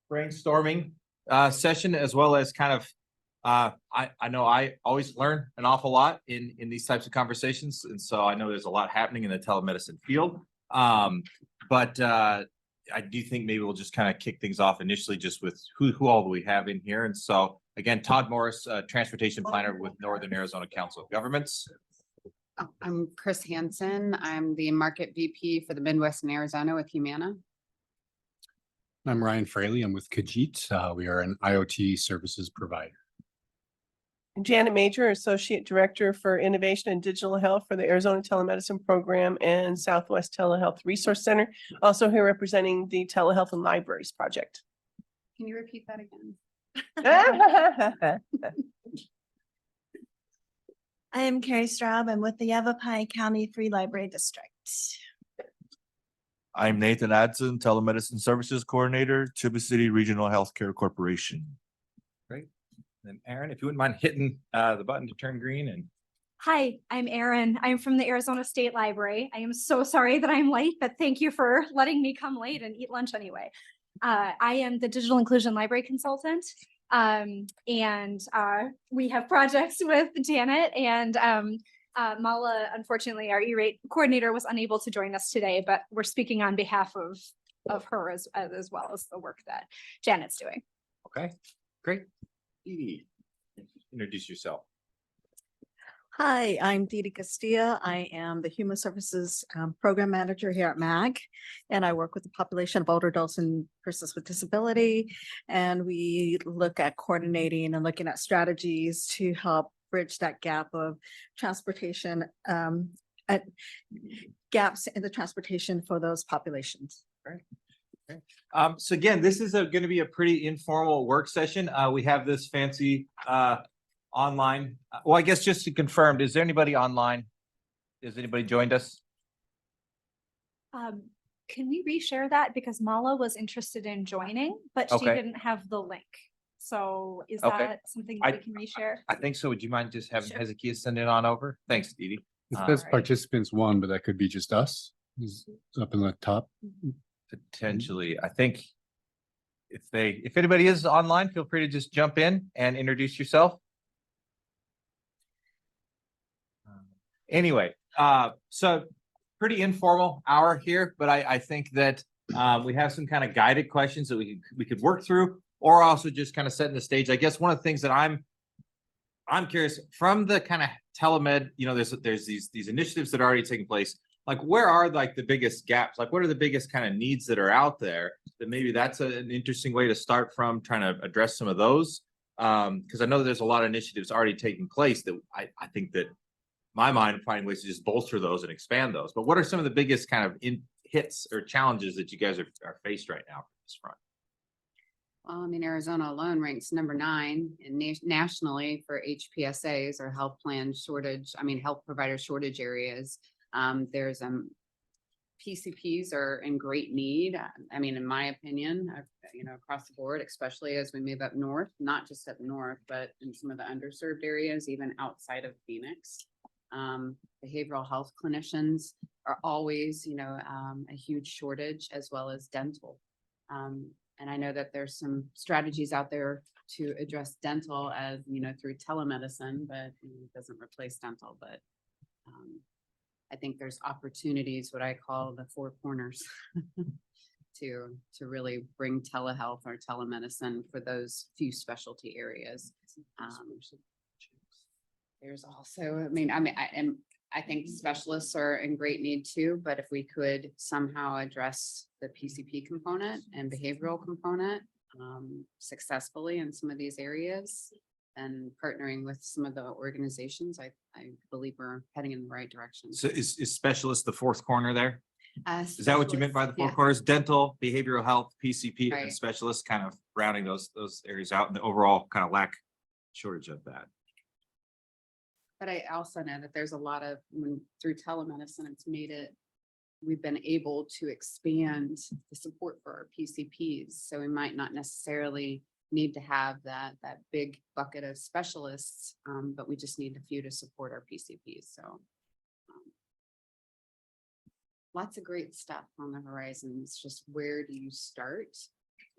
brainstorming session, as well as kind of I know I always learn an awful lot in these types of conversations, and so I know there's a lot happening in the telemedicine field. But I do think maybe we'll just kind of kick things off initially just with who all do we have in here. And so again, Todd Morris, transportation planner with Northern Arizona Council of Governments. I'm Chris Hansen. I'm the market VP for the Midwest and Arizona with Humana. I'm Ryan Fraley. I'm with Kajit. We are an IoT services provider. Janet Major, Associate Director for Innovation and Digital Health for the Arizona Telemedicine Program and Southwest Telehealth Resource Center. Also here representing the Telehealth and Libraries Project. Can you repeat that again? I am Carrie Straub. I'm with the Yavapai County Free Library District. I'm Nathan Adson, Telemedicine Services Coordinator, Tuba City Regional Healthcare Corporation. Great. And Aaron, if you wouldn't mind hitting the button to turn green. And hi, I'm Erin. I'm from the Arizona State Library. I am so sorry that I'm late, but thank you for letting me come late and eat lunch anyway. I am the Digital Inclusion Library Consultant. And we have projects with Janet and Mala. Unfortunately, our E-rate coordinator was unable to join us today, but we're speaking on behalf of her as well as the work that Janet's doing. okay, great. Edie, introduce yourself. Hi, I'm Didi Castilla. I am the Human Services Program Manager here at MAG, and I work with the population of older adults and persons with disability. And we look at coordinating and looking at strategies to help bridge that gap of transportation, gaps in the transportation for those populations. Right. Okay. So again, this is going to be a pretty informal work session. We have this fancy online. Well, I guess just to confirm, is there anybody online? Has anybody joined us? Can we reshare that? Because Mala was interested in joining, but she Okay. didn't have the link. So is Okay. that something that we can reshare? I think so. Would you mind just having Sure. Hezekiah send it on over? Thanks, Didi. It All says right. participants one, but that could be just us. It's up in the top. Potentially, I think if anybody is online, feel free to just jump in and introduce yourself. Anyway, so pretty informal hour here, but I think that we have some kind of guided questions that we could work through, or also just kind of setting the stage. I guess one of the things that I'm curious from the kind of telemed, there's these initiatives that are already taking place. Like, where are like the biggest gaps? Like, what are the biggest kind of needs that are out there that maybe that's an interesting way to start from, trying to address some of those? Because I know that there's a lot of initiatives already taking place that I think that my mind finding ways to just bolster those and expand those. But what are some of the biggest kind of hits or challenges that you guys are faced right now from this front? Well, I mean, Arizona alone ranks number 9 nationally for HPSAs or health plan shortage. I mean, health provider shortage areas. There's PCPs are in great need. I mean, in my opinion, across the board, especially as we move up north, not just up north, but in some of the underserved areas, even outside of Phoenix. Behavioral health clinicians are always, a huge shortage, as well as dental. And I know that there's some strategies out there to address dental as, through telemedicine, but it doesn't replace dental. But I think there's opportunities, what I call the 4 corners, to really bring telehealth or telemedicine for those few specialty areas. There's also, I think specialists are in great need too, but if we could somehow address the PCP component and behavioral component successfully in some of these areas, and partnering with some of the organizations, I believe we're heading in the right direction. So is specialist the 4th corner there? Is that what you meant by the 4 Yeah. corners? Dental, behavioral health, PCP, and Right. specialists, kind of rounding those areas out, and the overall kind of lack shortage of that. But I also know that there's a lot of, through telemedicine, we've been able to expand the support for our PCPs. So we might not necessarily need to have that big bucket of specialists, but we just need a few to support our PCPs. So lots of great stuff on the horizon. It's just, where do you start?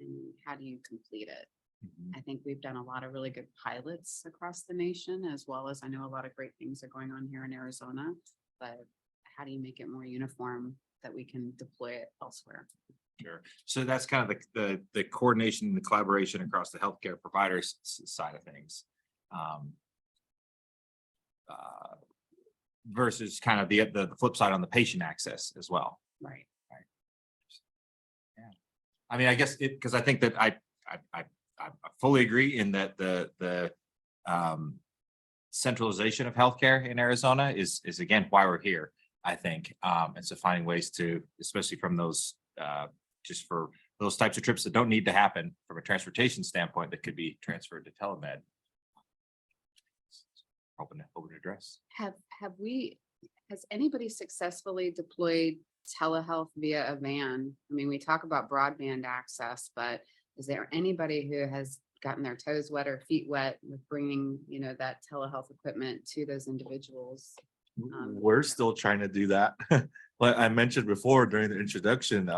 and how do you complete it? Mhm. I think we've done a lot of really good pilots across the nation, as well as I know a lot of great things are going on here in Arizona. But how do you make it more uniform that we can deploy it elsewhere? Sure. So that's kind of the coordination and the collaboration across the healthcare providers side of things. Versus kind of the flip side on the patient access as well. Right. I mean, I guess because I think that I fully agree in that the centralization of healthcare in Arizona is again why we're here, I think. And so finding ways to, especially from those just for those types of trips that don't need to happen from a transportation standpoint, that could be transferred to telemed. Hoping to address. Has anybody successfully deployed telehealth via a van? I mean, we talk about broadband access, but is there anybody who has gotten their toes wet or feet wet with bringing, that telehealth equipment to those individuals? We're still trying to do that. Like I mentioned before during the introduction,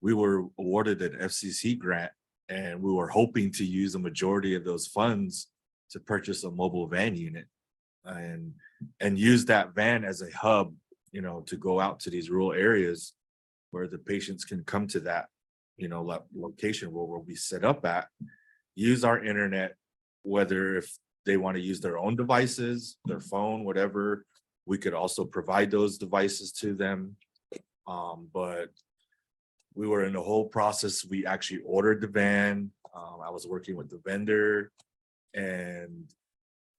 we were awarded an FCC grant and we were hoping to use a majority of those funds to purchase a mobile van unit and use that van as a hub, to go out to these rural areas where the patients can come to that, location where we'll be set up at, use our internet, whether if they want to use their own devices, their phone, whatever, we could also provide those devices to them. But we were in the whole process. We actually ordered the van. I was working with the vendor, and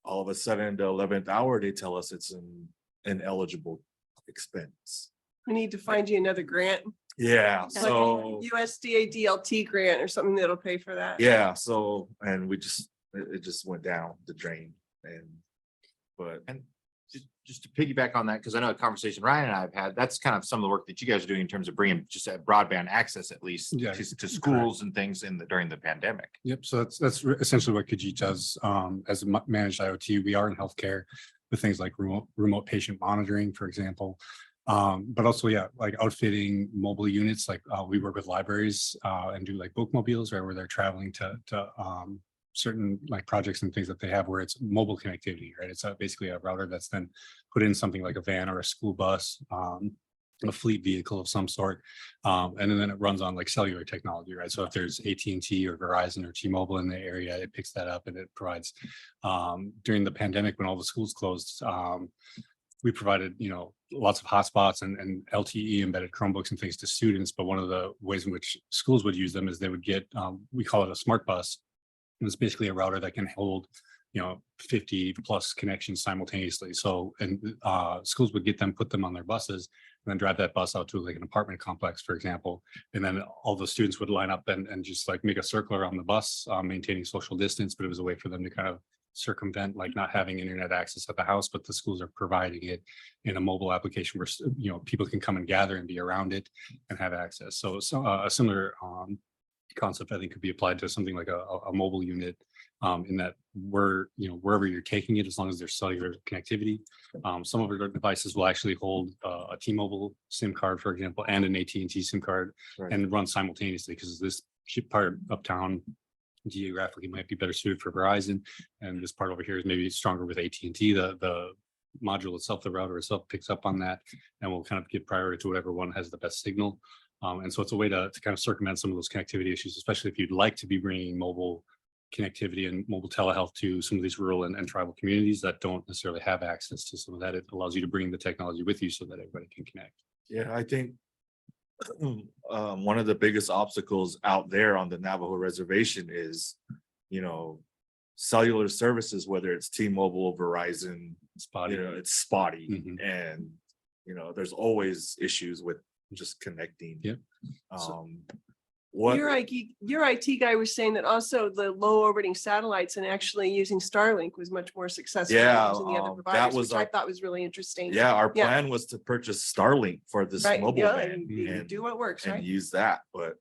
all of a sudden, the 11th hour, they tell us it's an ineligible expense. We need to find you another grant, Yeah, like so USDA DLT grant or something that'll pay for that. yeah, so and it just went down the drain, but And just to piggyback on that, because I know a conversation Ryan and I have had, that's kind of some of the work that you guys are doing in terms of bringing just a broadband access, at least Yeah, to schools and things during the pandemic. Yep. So that's essentially what Khajiit does. As a managed IoT, we are in healthcare with things like remote patient monitoring, for example. But also, yeah, like outfitting mobile units. Like we work with libraries and do like bookmobiles, right, where they're traveling to certain like projects and things that they have where it's mobile connectivity, right? It's basically a router that's then put in something like a van or a school bus, a fleet vehicle of some sort, and then it runs on like cellular technology, right? So if there's AT&T or Verizon or T-Mobile in the area, it picks that up and it provides. During the pandemic, when all the schools closed, we provided, lots of hotspots and LTE embedded Chromebooks and things to students. But one of the ways in which schools would use them is they would get, we call it a smart bus. And it's basically a router that can hold, 50 plus connections simultaneously. So, and schools would get them, put them on their buses, and then drive that bus out to like an apartment complex, for example. And then all the students would line up and just like make a circle around the bus, maintaining social distance. But it was a way for them to kind of circumvent like not having internet access at the house, but the schools are providing it in a mobile application where people can come and gather and be around it and have access. So a similar concept I think could be applied to something like a mobile unit, in that wherever you're taking it, as long as there's cellular connectivity. Some of our devices will actually hold a T-Mobile SIM card, for example, and an AT&T SIM card, Right. and run simultaneously, because this part uptown geographically might be better suited for Verizon, and this part over here is maybe stronger with AT&T. The module itself, the router itself, picks up on that and will kind of give priority to whatever one has the best signal. And so it's a way to kind of circumvent some of those connectivity issues, especially if you'd like to be bringing mobile connectivity and mobile telehealth to some of these rural and tribal communities that don't necessarily have access to some of that. It allows you to bring the technology with you so that everybody can connect. yeah, I think one of the biggest obstacles out there on the Navajo reservation is, cellular services, whether it's T-Mobile, Verizon, Spotty. it's spotty. Mhm. And, there's always issues with just connecting. Yep. What, Your IT guy was saying that also the low orbiting satellites and actually using Starlink was much more successful than Yeah, using the other that providers, was which I our- thought was really interesting. yeah, our Yeah. plan was to purchase Starlink for this Right, mobile yeah, van and you do what works, and right? use that, but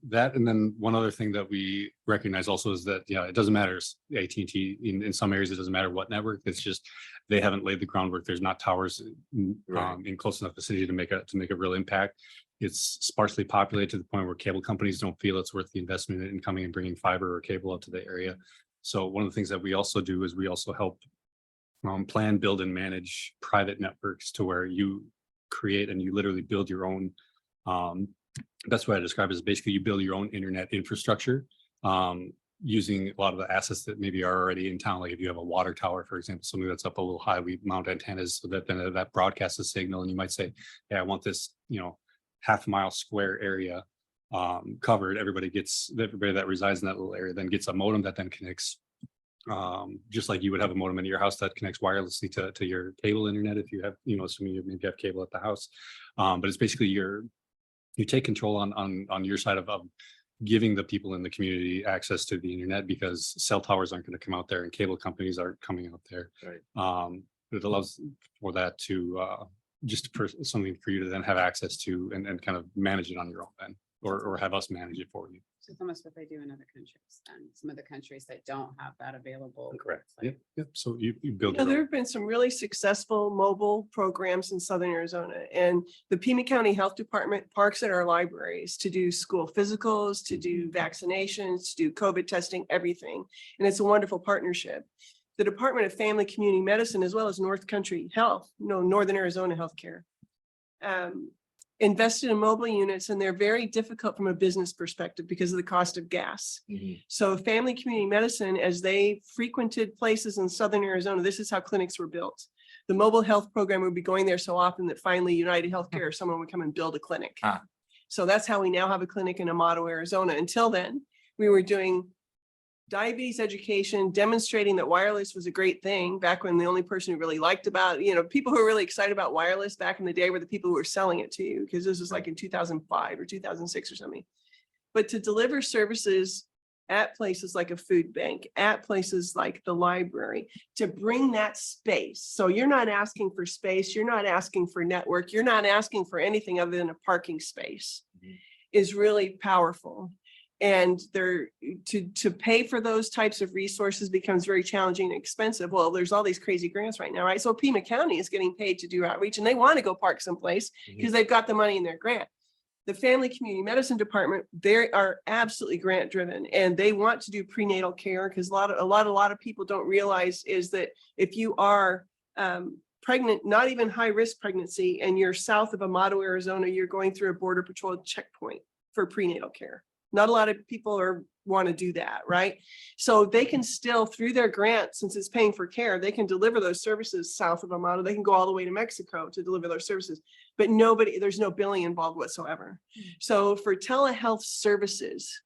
That, and then one other thing that we recognize also is that, it doesn't matter. AT&T in some areas, it doesn't matter what network. It's just they haven't laid the groundwork. There's not towers Right. in close enough vicinity to make a real impact. It's sparsely populated to the point where cable companies don't feel it's worth the investment in coming and bringing fiber or cable up to the area. So one of the things that we also do is we also help plan, build, and manage private networks to where you create and you literally build your own. Best way I describe it is basically you build your own internet infrastructure using a lot of the assets that maybe are already in town. Like if you have a water tower, for example, something that's up a little high, we mount antennas so that then that broadcasts a signal. And you might say, hey, I want this, half-mile square area covered. Everybody that resides in that little area then gets a modem that then connects. Just like you would have a modem in your house that connects wirelessly to your cable internet if you have, assuming you maybe have cable at the house. But it's basically you take control on your side of giving the people in the community access to the internet, because cell towers aren't going to come out there and cable companies aren't coming out there. Right. It allows for that to something for you to then have access to and kind of manage it on your own then, or have us manage it for you. So it's almost what they do in other countries, and some of the countries that don't have that available. Correct. It's like- Yep. So you build There your own. have been some really successful mobile programs in Southern Arizona, and the Pima County Health Department parks at our libraries to do school physicals, to do vaccinations, to do COVID testing, everything. And it's a wonderful partnership. The Department of Family Community Medicine, as well as North Country Health, Northern Arizona Healthcare, invested in mobile units, and they're very difficult from a business perspective because of the cost of gas. So Family Community Medicine, as they frequented places in Southern Arizona, this is how clinics were built. The mobile health program would be going there so often that finally United Healthcare or someone would come and build a clinic. So that's how we now have a clinic in Amato, Arizona. Until then, we were doing diabetes education, demonstrating that wireless was a great thing back when the only person who really liked about, people who were really excited about wireless back in the day were the people who were selling it to you, because this was like in 2005 or 2006 or something. But to deliver services at places like a food bank, at places like the library, to bring that space. So you're not asking for space, you're not asking for network, you're not asking for anything other than a parking space is really powerful. And to pay for those types of resources becomes very challenging and expensive. Well, there's all these crazy grants right now, right? So Pima County is getting paid to do outreach, and they want to go park someplace because they've got the money in their grant. The Family Community Medicine Department, they are absolutely grant driven, and they want to do prenatal care, because a lot of people don't realize is that if you are pregnant, not even high risk pregnancy, and you're south of Amato, Arizona, you're going through a Border Patrol checkpoint for prenatal care. Not a lot of people want to do that, right? So they can still, through their grant, since it's paying for care, they can deliver those services south of Amato. They can go all the way to Mexico to deliver those services, but there's no billing involved whatsoever. So for telehealth services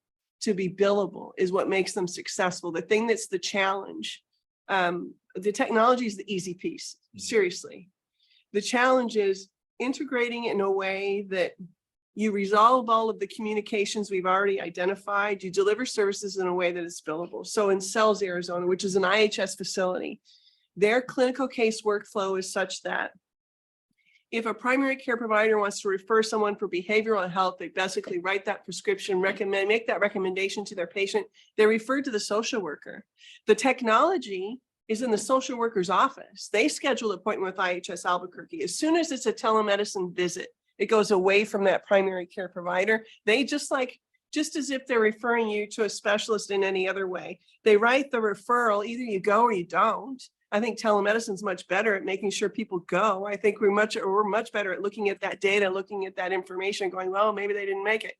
to be billable is what makes them successful. The thing that's the challenge, the technology is the easy piece, seriously. The challenge is integrating in a way that you resolve all of the communications we've already identified. You deliver services in a way that is billable. So in Cells, Arizona, which is an IHS facility, their clinical case workflow is such that if a primary care provider wants to refer someone for behavioral health, they basically write that prescription, make that recommendation to their patient. They're referred to the social worker. The technology is in the social worker's office. They schedule an appointment with IHS Albuquerque. As soon as it's a telemedicine visit, it goes away from that primary care provider. They just as if they're referring you to a specialist in any other way. They write the referral, either you go or you don't. I think telemedicine is much better at making sure people go. I think we're much better at looking at that data, looking at that information, going, well, maybe they didn't make it.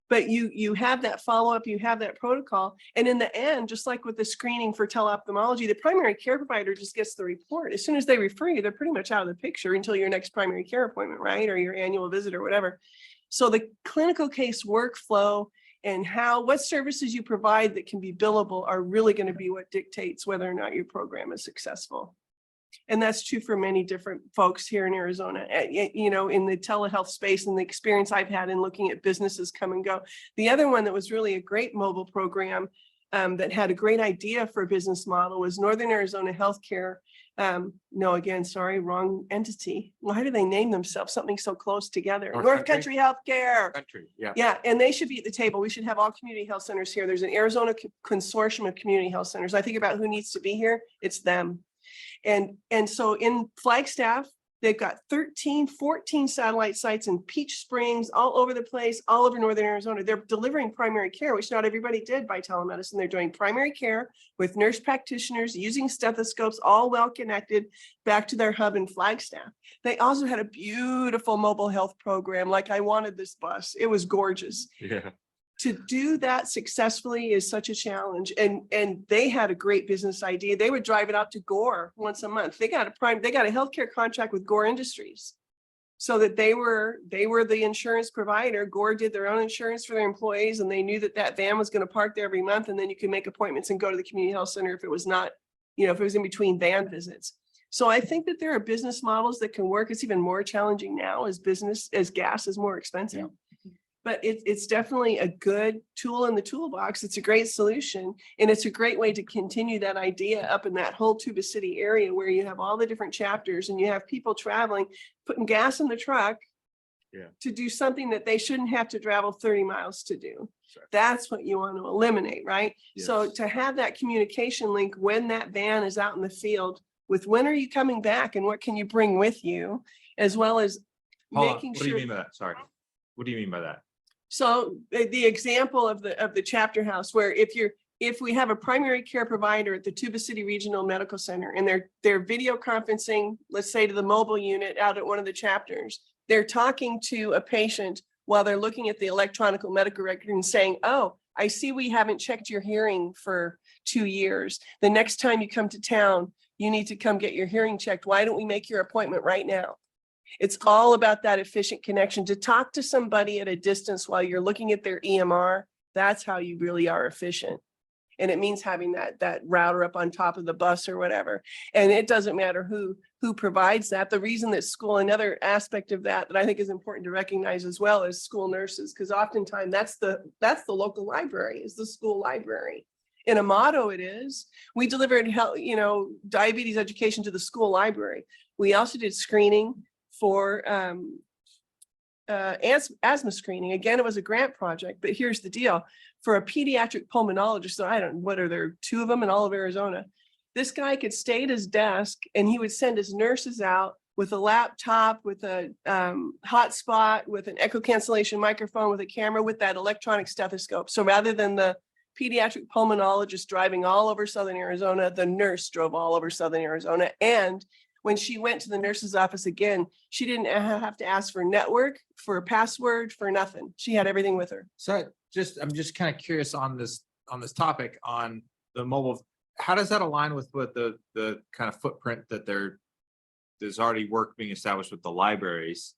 But you have that follow-up, you have that protocol. And in the end, just like with the screening for teleophthalmology, the primary care provider just gets the report. As soon as they refer you, they're pretty much out of the picture until your next primary care appointment, right? Or your annual visit or whatever. So the clinical case workflow and what services you provide that can be billable are really going to be what dictates whether or not your program is successful. And that's true for many different folks here in Arizona, in the telehealth space, and the experience I've had in looking at businesses come and go. The other one that was really a great mobile program that had a great idea for a business model was Northern Arizona Healthcare. Sorry, wrong entity. Why do they name themselves something so close together? North Country Healthcare. Yeah, and they should be at the table. We should have all community health centers here. There's an Arizona consortium of community health centers. I think about who needs to be here. It's them. And so in Flagstaff, They've got 13, 14 satellite sites in Peach Springs, all over the place, all over northern Arizona. They're delivering primary care, which not everybody did by telemedicine. They're doing primary care with nurse practitioners using stethoscopes, all well connected back to their hub in Flagstaff. They also had a beautiful mobile health program. Like, I wanted this bus. It was gorgeous. Yeah. To do that successfully is such a challenge. And they had a great business idea. They would drive it out to Gore once a month. They got a healthcare contract with Gore Industries, so that they were the insurance provider. Gore did their own insurance for their employees, and they knew that that van was going to park there every month. And then you can make appointments and go to the community health center if it was not, if it was in between van visits. So I think that there are business models that can work. It's even more challenging now as gas is more expensive. Yeah. But it's definitely a good tool in the toolbox. It's a great solution. And it's a great way to continue that idea up in that whole Tuba City area where you have all the different chapters and you have people traveling, putting gas in the truck to do something that they shouldn't have to travel 30 miles to do. Sure. That's what you want to eliminate, right? So Yes. to have that communication link when that van is out in the field with when are you coming back and what can you bring with you, as well as Hold on. making What do you sure. mean by that? Sorry. What do you mean by that? So the example of the chapter house, where if we have a primary care provider at the Tuba City Regional Medical Center and they're video conferencing, let's say to the mobile unit out at one of the chapters, they're talking to a patient while they're looking at the electronic medical record and saying, oh, I see we haven't checked your hearing for 2 years. The next time you come to town, you need to come get your hearing checked. Why don't we make your appointment right now? It's all about that efficient connection. To talk to somebody at a distance while you're looking at their EMR, that's how you really are efficient. And it means having that router up on top of the bus or whatever. And it doesn't matter who provides that. The reason that school, another aspect of that I think is important to recognize as well, is school nurses, because oftentimes that's the local library, is the school library. In a motto, it is. We delivered health, diabetes education to the school library. We also did screening for asthma screening. Again, it was a grant project, but here's the deal. For a pediatric pulmonologist, so what are there, 2 of them in all of Arizona? This guy could stay at his desk and he would send his nurses out with a laptop, with a hotspot, with an echo cancellation microphone, with a camera, with that electronic stethoscope. So rather than the pediatric pulmonologist driving all over Southern Arizona, the nurse drove all over Southern Arizona. And when she went to the nurse's office again, she didn't have to ask for network, for a password, for nothing. She had everything with her. So I'm just kind of curious on this topic on the mobile. How does that align with what the kind of footprint that there's already work being established with the libraries,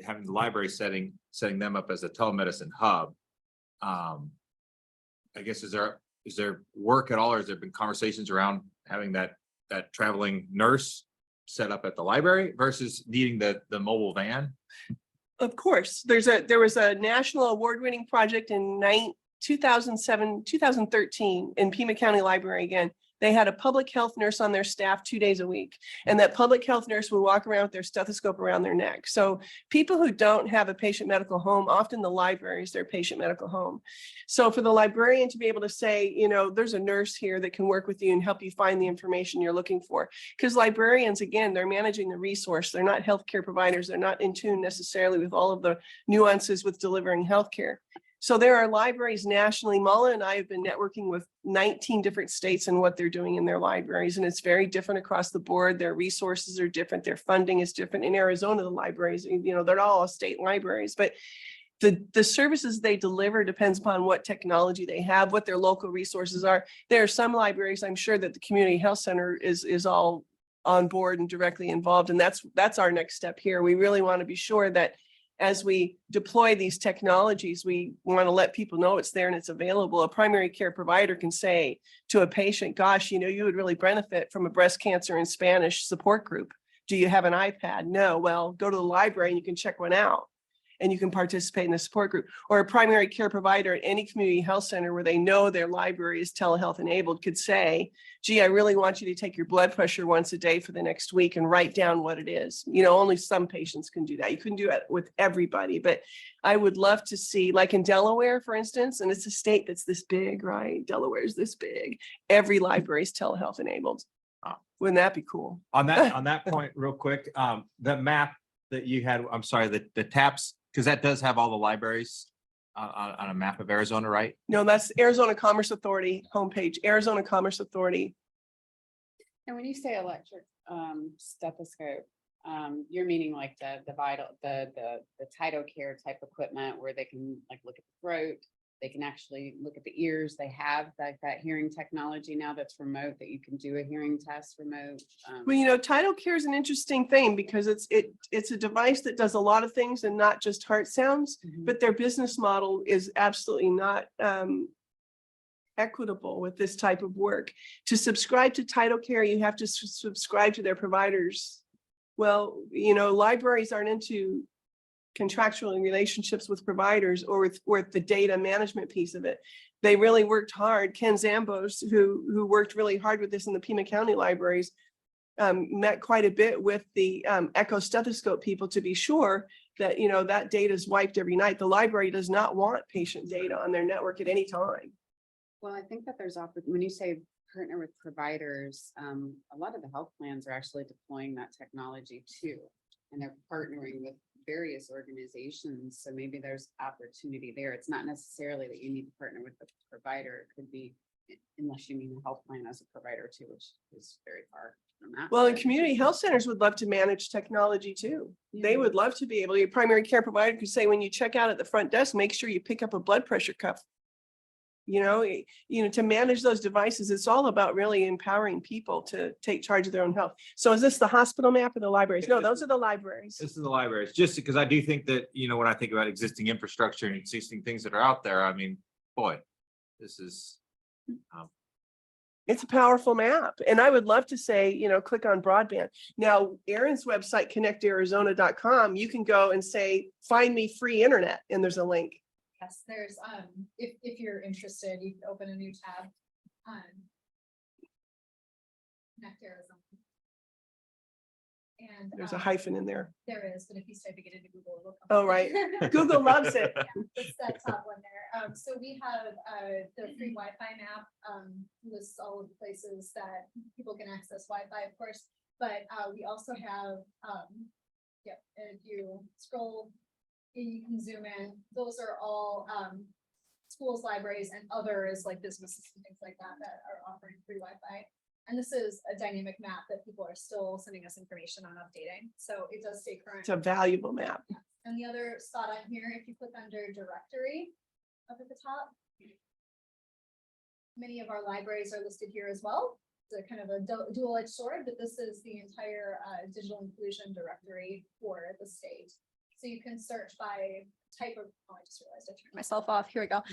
having the library setting them up as a telemedicine hub? I guess is there work at all, or has there been conversations around having that traveling nurse set up at the library versus needing the mobile van? Of course, there was a national award-winning project in 2013 in Pima County Library again. They had a public health nurse on their staff 2 days a week. And that public health nurse would walk around with their stethoscope around their neck. So people who don't have a patient medical home, often the library is their patient medical home. So for the librarian to be able to say, there's a nurse here that can work with you and help you find the information you're looking for. Because librarians, again, they're managing the resource. They're not healthcare providers. They're not in tune necessarily with all of the nuances with delivering healthcare. So there are libraries nationally. Mala and I have been networking with 19 different states and what they're doing in their libraries. And it's very different across the board. Their resources are different. Their funding is different. In Arizona, the libraries, they're all state libraries, but the services they deliver depends upon what technology they have, what their local resources are. There are some libraries, I'm sure, that the community health center is all on board and directly involved. And that's our next step here. We really want to be sure that as we deploy these technologies, we want to let people know it's there and it's available. A primary care provider can say to a patient, gosh, you would really benefit from a breast cancer in Spanish support group. Do you have an iPad? No. Well, go to the library and you can check one out and you can participate in the support group. Or a primary care provider at any community health center where they know their library is telehealth enabled could say, gee, I really want you to take your blood pressure once a day for the next week and write down what it is. Only some patients can do that. You couldn't do it with everybody, but I would love to see, like in Delaware, for instance, and it's a state that's this big, right? Delaware is this big. Every library is telehealth enabled. Wouldn't that be cool? On that point, real quick, the map that you had, I'm sorry, the taps, because that does have all the libraries on a map of Arizona, right? No, that's Arizona Commerce Authority homepage, Arizona Commerce Authority. And when you say electric stethoscope, you're meaning like the vital, the Title Care type equipment where they can like look at the throat, they can actually look at the ears. They have like that hearing technology now that's remote, that you can do a hearing test remote. Well, you know, Title Care is an interesting thing because it's a device that does a lot of things and not just heart sounds, Mhm. but their business model is absolutely not equitable with this type of work. To subscribe to Title Care, you have to subscribe to their providers. Well, you know, libraries aren't into contractual relationships with providers or with the data management piece of it. They really worked hard. Ken Zambos, who worked really hard with this in the Pima County libraries, met quite a bit with the echo stethoscope people to be sure that, you know, that data is wiped every night. The library does not want patient data on their network at any time. Well, I think that there's, when you say partner with providers, a lot of the health plans are actually deploying that technology too. And they're partnering with various organizations. So maybe there's opportunity there. It's not necessarily that you need to partner with the provider. It could be, unless you mean the health plan as a provider too, which is very far from that. Well, and community health centers would love to manage technology too. They would love to be able, your primary care provider could say, when you check out at the front desk, make sure you pick up a blood pressure cuff. You know, to manage those devices, it's all about really empowering people to take charge of their own health. So is this the hospital map or the libraries? No, those are the libraries. This is the libraries, just because I do think that, you know, when I think about existing infrastructure and existing things that are out there, I mean, boy, this is. It's a powerful map. And I would love to say, you know, click on broadband. Now, Erin's website, connectarizona.com, you can go and say, find me free internet, and there's a link. Yes, there's, if you're interested, you can open a new tab. Connect Arizona. And There's a hyphen in there. there is, but if you type it into Google, it'll come. Oh, right. Google loves it. Yeah, it's that top one there. So we have the free Wi-Fi map, lists all of the places that people can access Wi-Fi, of course. But we also have, if you scroll, you can zoom in. Those are all schools, libraries, and others like businesses and things like that that are offering free Wi-Fi. And this is a dynamic map that people are still sending us information on updating. So it does stay current. It's a valuable map. And the other spot on here, if you click under directory up at the top, many of our libraries are listed here as well. It's a kind of a dual-edged sword, but this is the entire digital inclusion directory for the state. So you can search by type of, oh, I just realized I turned myself off. Here we go.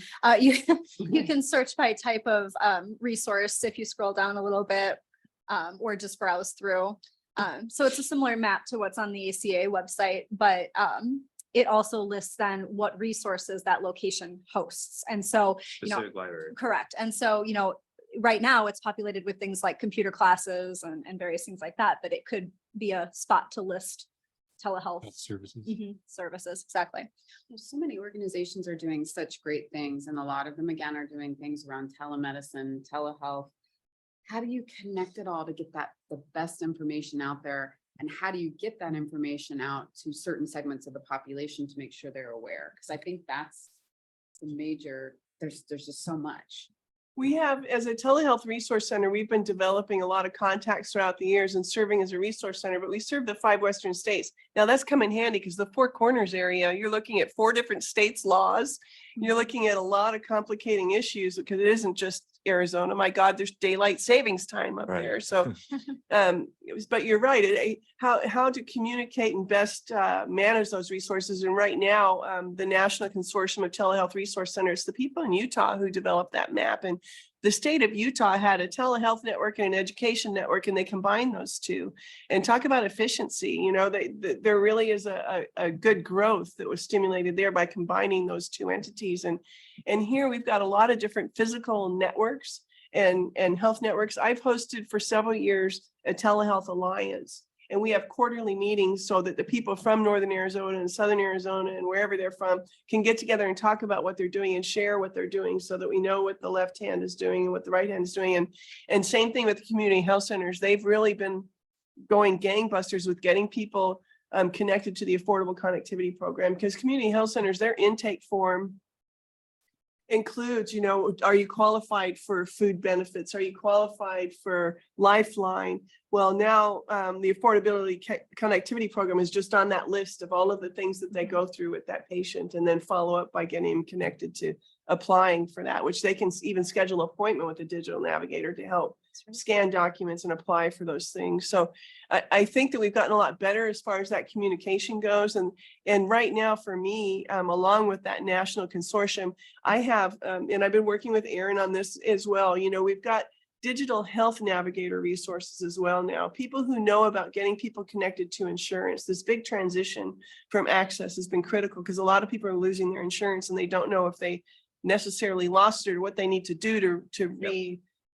You can search by type of resource if you scroll down a little bit, or just browse through. So it's a similar map to what's on the ACA website, but it also lists then what resources that location hosts. And so, you know, Specific library. correct. And so, you know, right now it's populated with things like computer classes and various things like that, but it could be a spot to list telehealth Health services. services. Exactly. There's so many organizations are doing such great things, and a lot of them again are doing things around telemedicine, telehealth. How do you connect it all to get the best information out there? And how do you get that information out to certain segments of the population to make sure they're aware? Because I think that's the major, there's just so much. We have, as a telehealth resource center, we've been developing a lot of contacts throughout the years and serving as a resource center, but we serve the 5 Western states. Now that's come in handy because the Four Corners area, you're looking at 4 different states' laws. You're looking at a lot of complicating issues because it isn't just Arizona. My God, there's daylight savings time up Right. there. So, but you're right. How to communicate and best manage those resources. And right now, the National Consortium of Telehealth Resource Centers, the people in Utah who developed that map, and the state of Utah had a telehealth network and an education network, and they combined those two. And talk about efficiency. You know, there really is a good growth that was stimulated there by combining those two entities. And here we've got a lot of different physical networks and health networks. I've hosted for several years a telehealth alliance. And we have quarterly meetings so that the people from Northern Arizona and Southern Arizona and wherever they're from can get together and talk about what they're doing and share what they're doing so that we know what the left hand is doing and what the right hand is doing. And same thing with the community health centers. They've really been going gangbusters with getting people connected to the Affordable Connectivity Program, because community health centers, their intake form includes, you know, are you qualified for food benefits? Are you qualified for Lifeline? Well, now the Affordability Connectivity Program is just on that list of all of the things that they go through with that patient, and then follow up by getting them connected to applying for that, which they can even schedule an appointment with a digital navigator to help scan documents and apply for those things. So I think that we've gotten a lot better as far as that communication goes. And right now for me, along with that national consortium, I have, and I've been working with Aaron on this as well. You know, we've got digital health navigator resources as well now. People who know about getting people connected to insurance. This big transition from access has been critical because a lot of people are losing their insurance and they don't know if they necessarily lost it or what they need to do to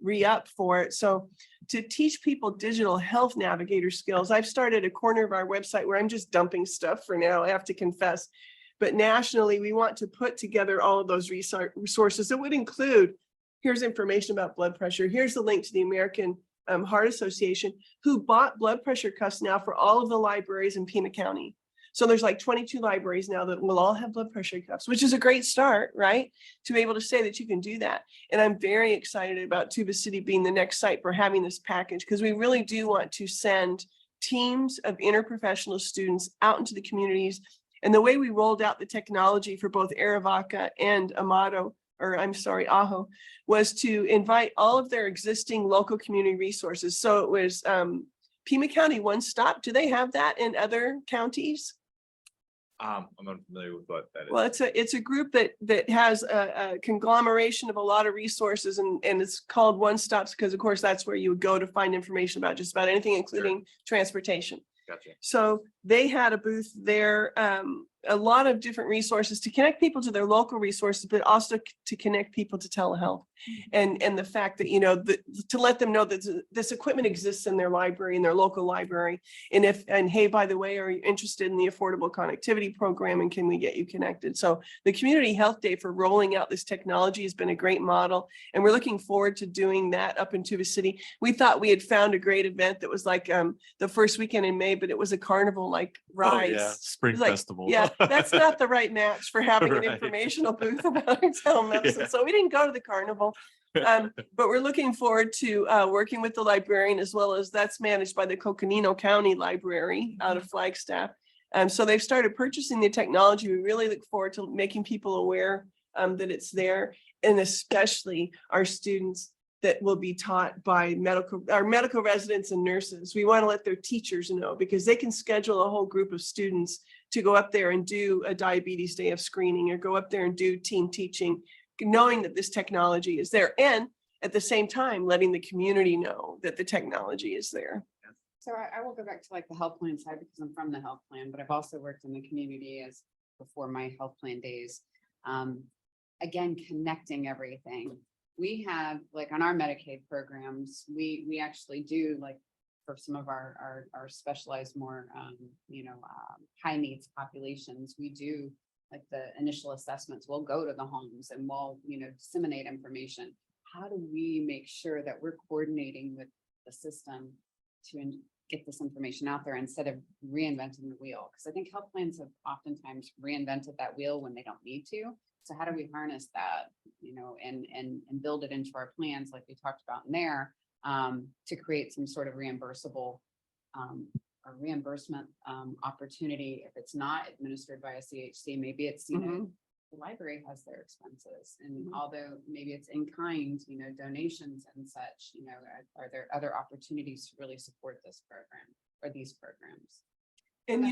re-up for it. So to teach people digital health navigator skills, I've started a corner of our website where I'm just dumping stuff for now, I have to confess. But nationally, we want to put together all of those resources that would include, here's information about blood pressure. Here's the link to the American Heart Association, who bought blood pressure cuffs now for all of the libraries in Pima County. So there's like 22 libraries now that will all have blood pressure cuffs, which is a great start, right? To be able to say that you can do that. And I'm very excited about Tuba City being the next site for having this package, because we really do want to send teams of interprofessional students out into the communities. And the way we rolled out the technology for both Arivaca and Ajo, was to invite all of their existing local community resources. So it was Pima County One Stop. Do they have that in other counties? I'm unfamiliar with what that is. Well, it's a group that has a conglomeration of a lot of resources, and it's called One Stops because, of course, that's where you would go to find information about just about anything, including transportation. Gotcha. So they had a booth there, a lot of different resources to connect people to their local resources, but also to connect people to telehealth. And the fact that, you know, to let them know that this equipment exists in their library, in their local library. And hey, by the way, are you interested in the Affordable Connectivity Program, and can we get you connected? So the Community Health Day for rolling out this technology has been a great model. And we're looking forward to doing that up in Tuba City. We thought we had found a great event that was like the first weekend in May, but it was a carnival like rise. Oh, yeah. Spring Like, festival. yeah, that's not the right match for having an Right. informational booth about telemedicine. Yeah. So we didn't go to the carnival. But we're looking forward to working with the librarian, as well as that's managed by the Coconino County Library out of Flagstaff. So they've started purchasing the technology. We really look forward to making people aware that it's there, and especially our students that will be taught by our medical residents and nurses. We want to let their teachers know, because they can schedule a whole group of students to go up there and do a diabetes day of screening, or go up there and do team teaching, knowing that this technology is there, and at the same time, letting the community know that the technology is there. So I will go back to like the health plan side because I'm from the health plan, but I've also worked in the community as before my health plan days. Again, connecting everything. We have, like on our Medicaid programs, we actually do, like for some of our specialized more, high needs populations, we do like the initial assessments. We'll go to the homes and we'll, disseminate information. How do we make sure that we're coordinating with the system to get this information out there instead of reinventing the wheel? Because I think health plans have oftentimes reinvented that wheel when they don't need to. So how do we harness that, and build it into our plans like we talked about in there, to create some sort of reimbursable or reimbursement opportunity. If it's not administered by a CHC, maybe it's, the library has their expenses, and although maybe it's in kind, donations and such, are there other opportunities to really support this program or these programs? And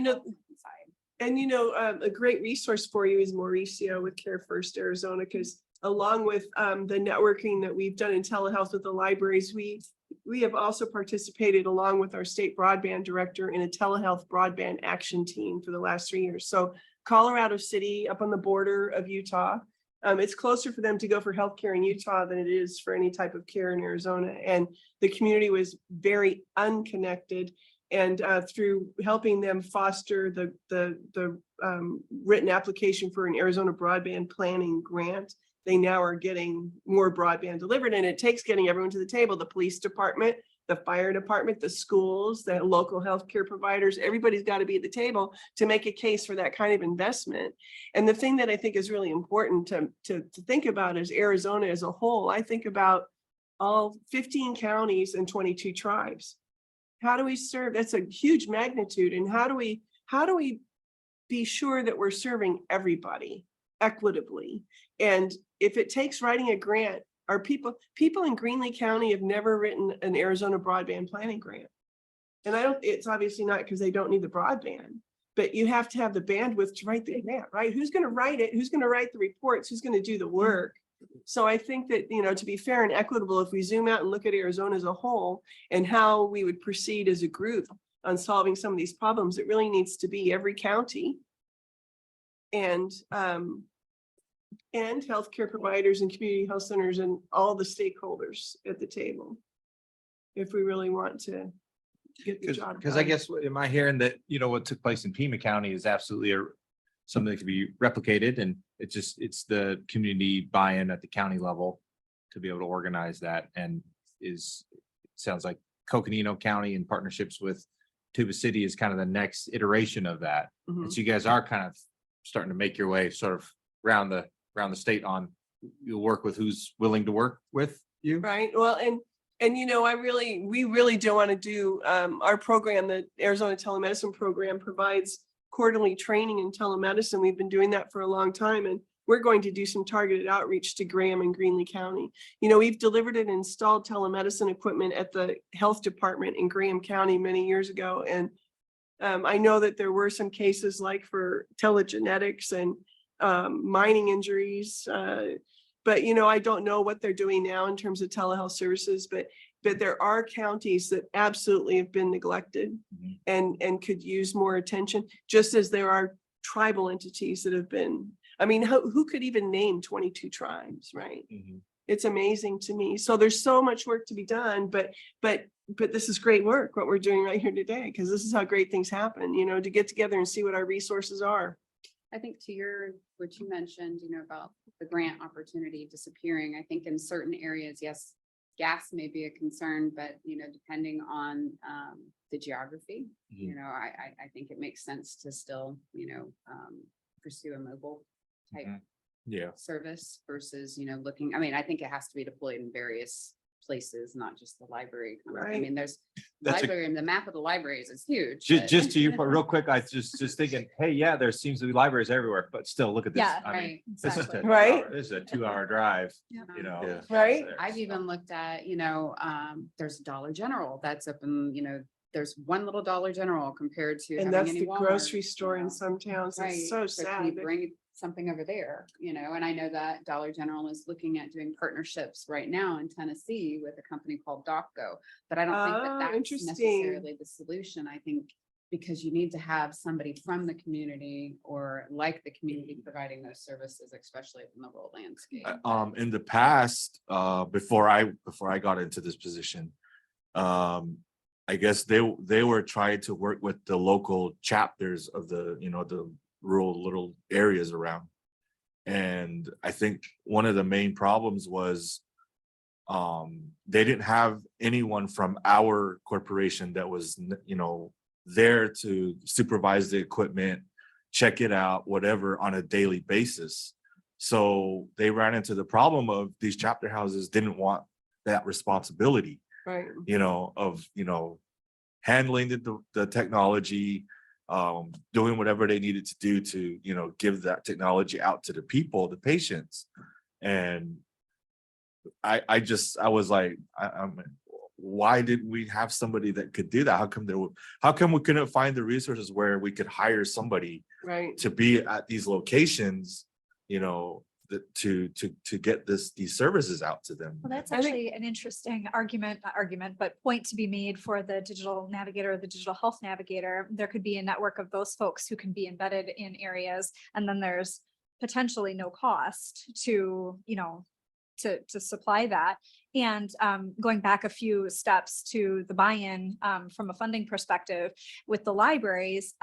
Side. a great resource for you is Mauricio with Care First Arizona, because along with the networking that we've done in telehealth with the libraries, we have also participated along with our state broadband director in a telehealth broadband action team for the last 3 years. So Colorado City, up on the border of Utah, it's closer for them to go for healthcare in Utah than it is for any type of care in Arizona. And the community was very unconnected. And through helping them foster the written application for an Arizona broadband planning grant, they now are getting more broadband delivered, and it takes getting everyone to the table, the police department, the fire department, the schools, the local healthcare providers, everybody's got to be at the table to make a case for that kind of investment. And the thing that I think is really important to think about is Arizona as a whole. I think about all 15 counties and 22 tribes. How do we serve? That's a huge magnitude. And how do we be sure that we're serving everybody equitably? And if it takes writing a grant, are people in Greenlee County have never written an Arizona broadband planning grant. And it's obviously not because they don't need the broadband, but you have to have the bandwidth to write the grant, right? Who's going to write it? Who's going to write the reports? Who's going to do the work? So I think that, to be fair and equitable, if we zoom out and look at Arizona as a whole and how we would proceed as a group on solving some of these problems, it really needs to be every county and healthcare providers and community health centers and all the stakeholders at the table, if we really want to get the job Because I done. guess, am I hearing that, what took place in Pima County is absolutely something that can be replicated, and it's the community buy-in at the county level to be able to organize that, and sounds like Coconino County in partnerships with Tuba City is kind of the next iteration of that. Mhm. And so you guys are kind of starting to make your way sort of around the state on, you'll work with who's willing to work with you. Right. Well, and we really don't want to do our program, the Arizona Telemedicine program provides quarterly training in telemedicine. We've been doing that for a long time, and we're going to do some targeted outreach to Graham and Greenlee County. We've delivered and installed telemedicine equipment at the health department in Graham County many years ago. And I know that there were some cases like for telegenetics and mining injuries. But I don't know what they're doing now in terms of telehealth services, but there are counties that absolutely have been neglected and could use more attention, just as there are tribal entities that have been, who could even name 22 tribes, right? It's amazing to me. So there's so much work to be done, but this is great work, what we're doing right here today, because this is how great things happen, to get together and see what our resources are. I think what you mentioned, about the grant opportunity disappearing, I think in certain areas, yes, gas may be a concern, but, depending on the geography, I think it makes sense to still, pursue a mobile type service versus, looking, I think it has to be deployed in various places, not just the library. Right. There's That's library, and the map of the libraries is huge. Just to you, but real quick, I just thinking, hey, yeah, there seems to be libraries everywhere, but still look at this. Yeah, Right. This is exactly. Right. This is a 2-hour drive, Yeah. Right. I've even looked at, there's Dollar General that's up in, there's one little Dollar General compared to And having that's any the Walmart, grocery store in some towns. Right. It's so So can sad. you bring something over there, and I know that Dollar General is looking at doing partnerships right now in Tennessee with a company called DocGo, but I don't think Oh, that that's interesting. necessarily the solution. I think because you need to have somebody from the community or like the community providing those services, especially in the rural landscape. In the past, before I got into this position, I guess they were trying to work with the local chapters of the rural little areas around. And I think one of the main problems was they didn't have anyone from our corporation that was, there to supervise the equipment, check it out, whatever, on a daily basis. So they ran into the problem of these chapter houses didn't want that responsibility, Right. of, handling the technology, doing whatever they needed to do to, give that technology out to the people, the patients. And I was like, why didn't we have somebody that could do that? How come we couldn't find the resources where we could hire somebody Right. to be at these locations, to get these services out to them? Well, that's I think- actually an interesting but point to be made for the digital navigator, the digital health navigator. There could be a network of those folks who can be embedded in areas, and then there's potentially no cost to, to supply that. And going back a few steps to the buy-in from a funding perspective with the libraries,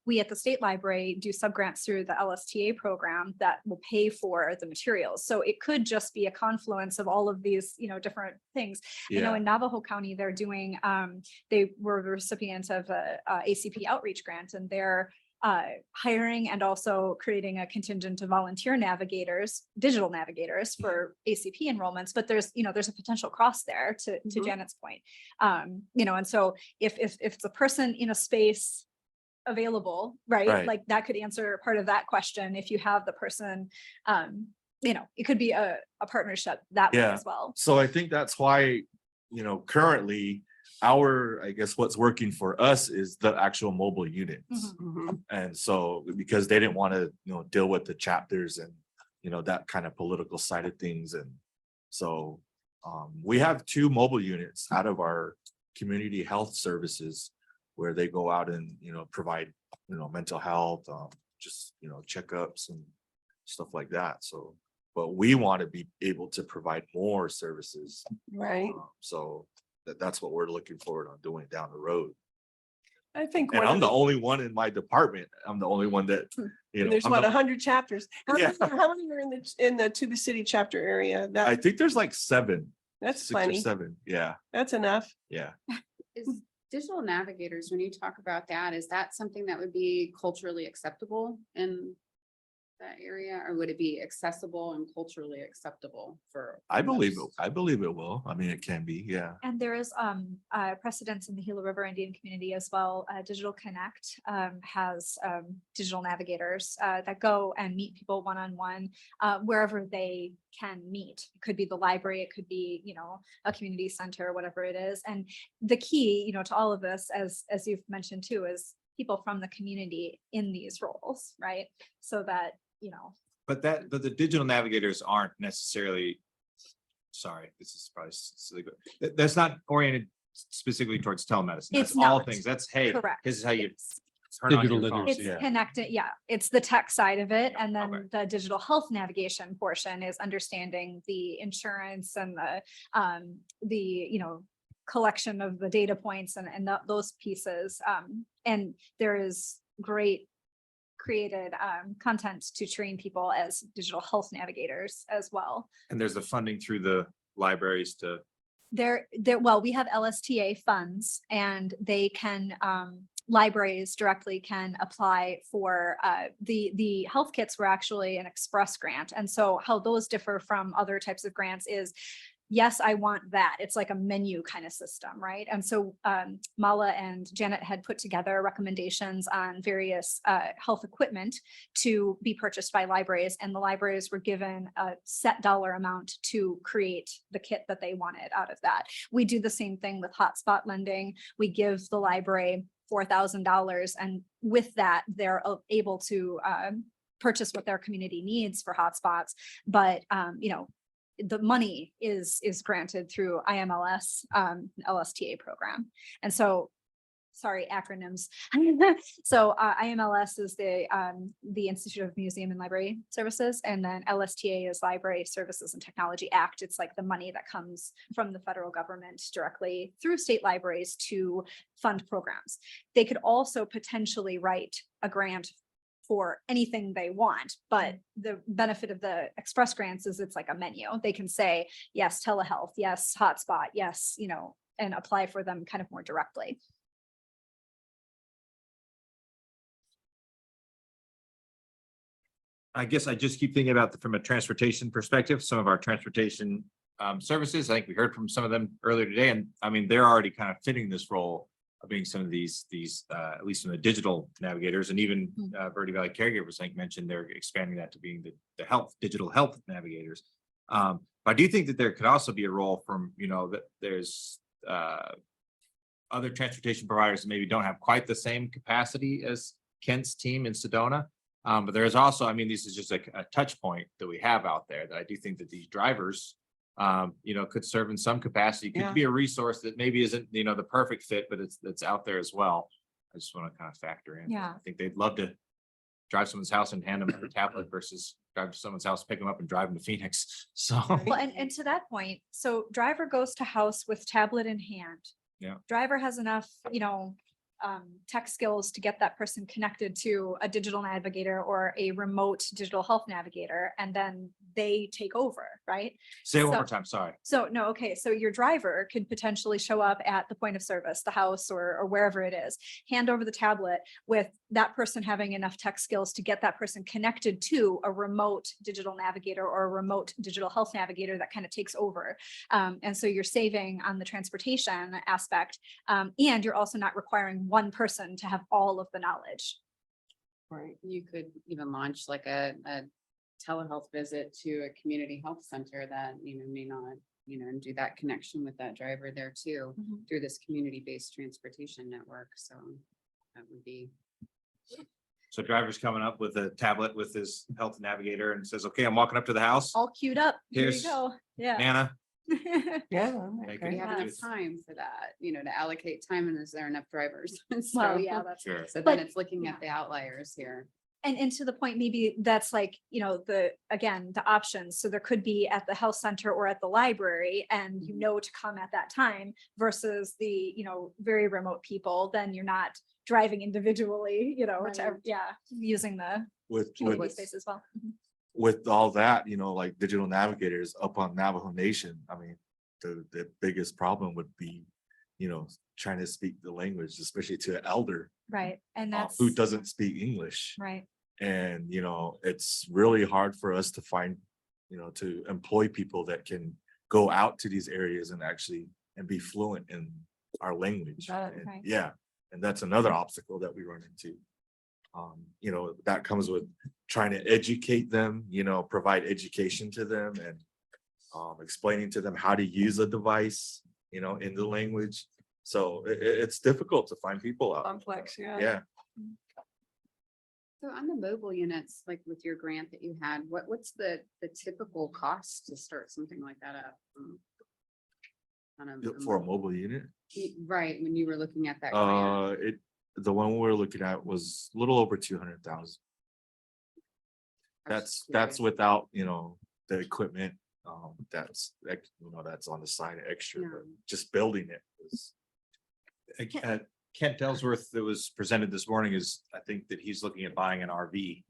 we at the state library do subgrants through the LSTA program that will pay for the materials. So it could just be a confluence of all of these, different things. I know Yeah, in Navajo County, they're doing, they were the recipient of a ACP outreach grant, and they're hiring and also creating a contingent of volunteer navigators, digital navigators for ACP enrollments. But there's a potential cross there to Mhm. Janet's point. And so if it's a person in a space available, right? Right. Like that could answer part of that question. If you have the person, it could be a partnership that way Yeah. as well. So I think that's why, currently I guess what's working for us is the actual mobile units. Mhm. Mhm. And so because they didn't want to, deal with the chapters and, that kind of political side of things. And so we have 2 mobile units out of our community health services where they go out and, provide, mental health, just, checkups and stuff like that. So, but we want to be able to provide more services. Right. So that's what we're looking forward on doing down the road. I think And one I'm of the the, only one in my department. I'm the only one that, there's I'm what, the- 100 chapters. How Yeah. many are in the to the city chapter area? I think there's like 7, That's 6 or plenty. 7. Yeah, That's enough. yeah. Is digital navigators, when you talk about that, is that something that would be culturally acceptable in that area? Or would it be accessible and culturally acceptable for? I believe it. most? I believe it will. I mean, it can be. Yeah. And there is precedence in the Gila River Indian community as well. Digital Connect has digital navigators that go and meet people one-on-one wherever they can meet. It could be the library, it could be, a community center, whatever it is. And the key, to all of this, as you've mentioned too, is people from the community in these roles, right? So that, But the digital navigators aren't necessarily, sorry, this is probably silly, but that's not oriented specifically towards telemedicine. That's It's all not. things. That's, hey, Correct. this is how you Yes. turn on Digital your phone. literacy. It's Yeah. connected, yeah, it's the tech side of it. And then Okay. the digital health navigation portion is understanding the insurance and the collection of the data points and those pieces. And there is great created content to train people as digital health navigators as well. And there's the funding through the libraries to, Well, we have LSTA funds, and they can, libraries directly can apply for, the health kits were actually an express grant. And so how those differ from other types of grants is, yes, I want that. It's like a menu kind of system, right? And so Mala and Janet had put together recommendations on various health equipment to be purchased by libraries, and the libraries were given a set dollar amount to create the kit that they wanted out of that. We do the same thing with hotspot lending. We give the library $4,000, and with that, they're able to purchase what their community needs for hotspots. But the money is granted through IMLS, LSTA program. And so, sorry, acronyms. So IMLS is the Institute of Museum and Library Services, and then LSTA is Library Services and Technology Act. It's like the money that comes from the federal government directly through state libraries to fund programs. They could also potentially write a grant for anything they want, but the benefit of the express grants is it's like a menu. They can say, yes, telehealth, yes, hotspot, yes, and apply for them kind of more directly. I guess I just keep thinking about from a transportation perspective, some of our transportation services. I think we heard from some of them earlier today, and I mean, they're already kind of fitting this role of being some of these at least some of the digital navigators, and even Verde Valley Caregivers, I think mentioned they're expanding that to being the digital health navigators. But I do think that there could also be a role from, that there's other transportation providers that maybe don't have quite the same capacity as Kent's team in Sedona. But there's also, I mean, this is just a touch point that we have out there that I do think that these drivers, could serve in some capacity, could Yeah. be a resource that maybe isn't, the perfect fit, but it's out there as well. I just want to kind of factor in. Yeah. I think they'd love to drive someone's house and hand them a tablet versus drive to someone's house, pick them up and drive them to Phoenix. So. Well, and to that point, so driver goes to house with tablet in hand. Yeah. Driver has enough, tech skills to get that person connected to a digital navigator or a remote digital health navigator, and then they take over, right? Say it one So- more time, sorry. So no, okay, so your driver could potentially show up at the point of service, the house or wherever it is, hand over the tablet with that person having enough tech skills to get that person connected to a remote digital navigator or a remote digital health navigator that kind of takes over. And so you're saving on the transportation aspect, and you're also not requiring one person to have all of the knowledge. Right. You could even launch like a telehealth visit to a community health center that, may not, and do that connection with that driver there too, Mhm. through this community-based transportation network. So that would be, So driver's coming up with a tablet with his health navigator and says, okay, I'm walking up to the house. All queued up. Here you Here's go. Yeah. Nana, Yeah. Make do it you have do enough time for that, to allocate time, and is there enough drivers? Well, So- yeah, that's. sure. So then But- it's looking at the outliers here. And to the point, maybe that's like, the options. So there could be at the health center or at the library and to come at that time versus the, very remote people, then you're not driving individually, Right. using the With, community with, space as well. Mhm. with all that, like digital navigators up on Navajo Nation, I mean, the biggest problem would be, trying to speak the language, especially to an elder Right. And that's. who doesn't speak English. Right. And, it's really hard for us to find, to employ people that can go out to these areas and actually and be fluent in our language. Got it. And, Right. yeah, and that's another obstacle that we run into. That comes with trying to educate them, provide education to them and explaining to them how to use a device, in the language. So it's difficult to find people out. Complex, yeah. Yeah. So on the mobile units, like with your grant that you had, what's the typical cost to start something like that up? For a mobile unit. Right, when you were looking at that grant. The one we're looking at was a little over 200,000. I was That's curious. without, the equipment, that's on the side extra, Yeah. but just building it was. Kent Ellsworth that was presented this morning is, I think that he's looking at buying an RV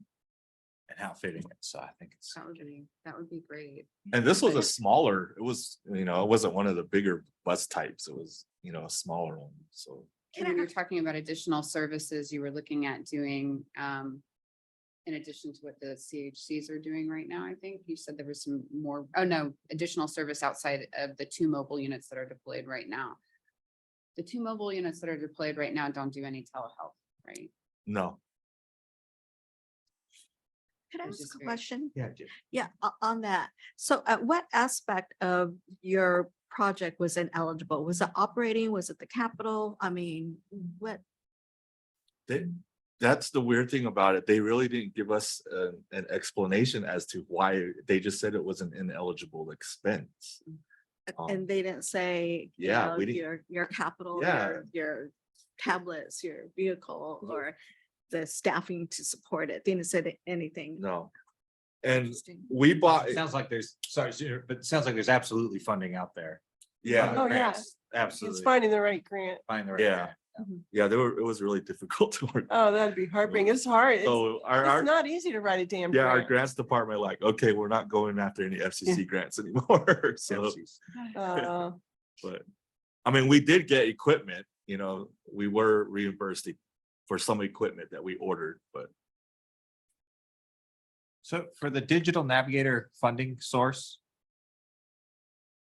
and outfitting it. So I think it's. That would be great. And this was a smaller, it was, it wasn't one of the bigger bus types, it was, a smaller one, so. And when you're talking about additional services you were looking at doing, in addition to what the CHCs are doing right now, I think you said there was some more, additional service outside of the 2 mobile units that are deployed right now. The 2 mobile units that are deployed right now don't do any telehealth, right? No, Could I Which ask is a great. question? Yeah. Yeah, on that. So what aspect of your project was ineligible? Was it operating? Was it the capital? I mean, what? that's the weird thing about it. They really didn't give us an explanation as to why. They just said it was an ineligible expense. And they didn't say, yeah, we didn't- your capital, Yeah. your tablets, your vehicle, or the staffing to support it. They didn't say anything. No. And Interesting. we bought, It sounds like there's, sorry, but it sounds like there's absolutely funding out there. yeah, Oh, yeah. Grants, It's Absolutely. finding the right grant. Find the right. Yeah. grant. yeah, it was really difficult to work. Oh, that'd be heartbreaking. It's hard. So our, It's not easy to write a damn yeah, our grant. grants department, like, okay, we're not going after any FCC grants anymore. So, Uh, but I mean, we did get equipment, we were reimbursed for some equipment that we ordered, but So for the digital navigator funding source,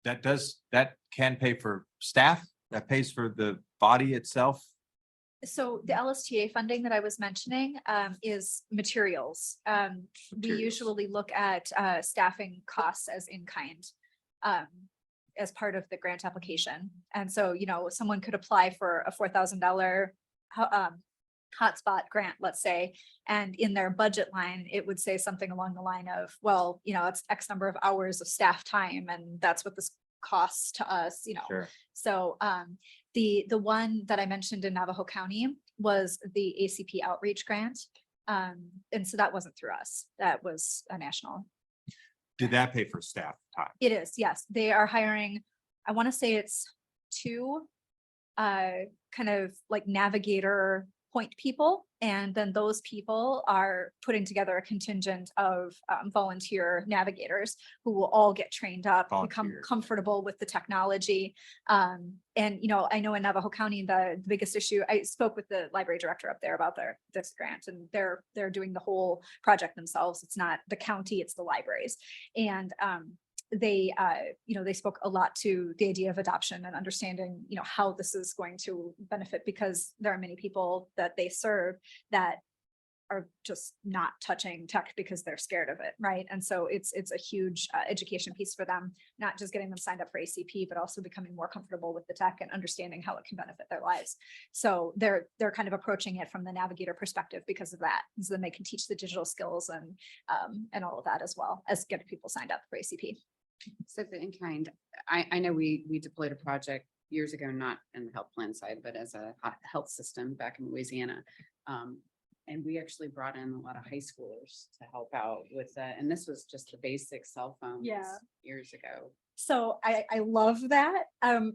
that can pay for staff, that pays for the body itself. So the LSTA funding that I was mentioning is materials. We Materials. usually look at staffing costs as in kind as part of the grant application. And so, someone could apply for a $4,000 hotspot grant, let's say, and in their budget line, it would say something along the line of, well, it's X number of hours of staff time, and that's what this costs to us, Sure. So the one that I mentioned in Navajo County was the ACP outreach grant. And so that wasn't through us. That was a national. Did that pay for staff time? It is, yes. They are hiring, I want to say it's 2 kind of like navigator point people. And then those people are putting together a contingent of volunteer navigators who will all get trained up, become Volunteers. comfortable with the technology. And, you know, I know in Navajo County, the biggest issue, I spoke with the library director up there about this grant, and they're doing the whole project themselves. It's not the county, it's the libraries. And they, you know, they spoke a lot to the idea of adoption and understanding, you know, how this is going to benefit, because there are many people that they serve that are just not touching tech because they're scared of it, right? And so it's a huge education piece for them, not just getting them signed up for ACP, but also becoming more comfortable with the tech and understanding how it can benefit their lives. So they're kind of approaching it from the navigator perspective because of that. So then they can teach the digital skills and all of that, as well as getting people signed up for ACP. So the in-kind, I know we deployed a project years ago, not in the health plan side, but as a health system back in Louisiana. And we actually brought in a lot of high schoolers to help out with that. And this was just the basic cell phones years ago. So I love that.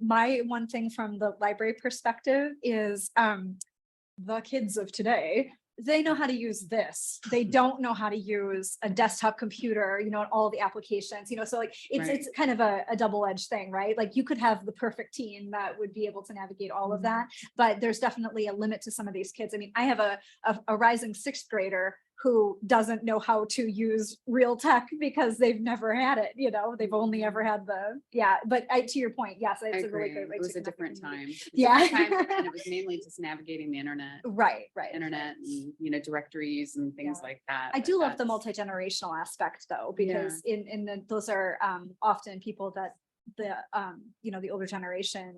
My one thing from the library perspective is the kids of today, they know how to use this. They don't know how to use a desktop computer, you know, and all the applications, you know, so like it's kind of a double-edged thing, right? Like you could have the perfect team that would be able to navigate all of that, but there's definitely a limit to some of these kids. I mean, I have a rising 6th grader who doesn't know how to use real tech because they've never had it, you know, they've only ever had but to your point, yes, it's a really great way. It was to a different connect. time. Yeah. And it was mainly just navigating the internet. Right. Internet and, you know, directories and things like that. I but do love the that's- multi-generational aspect though, because those are often people that you know, the older generation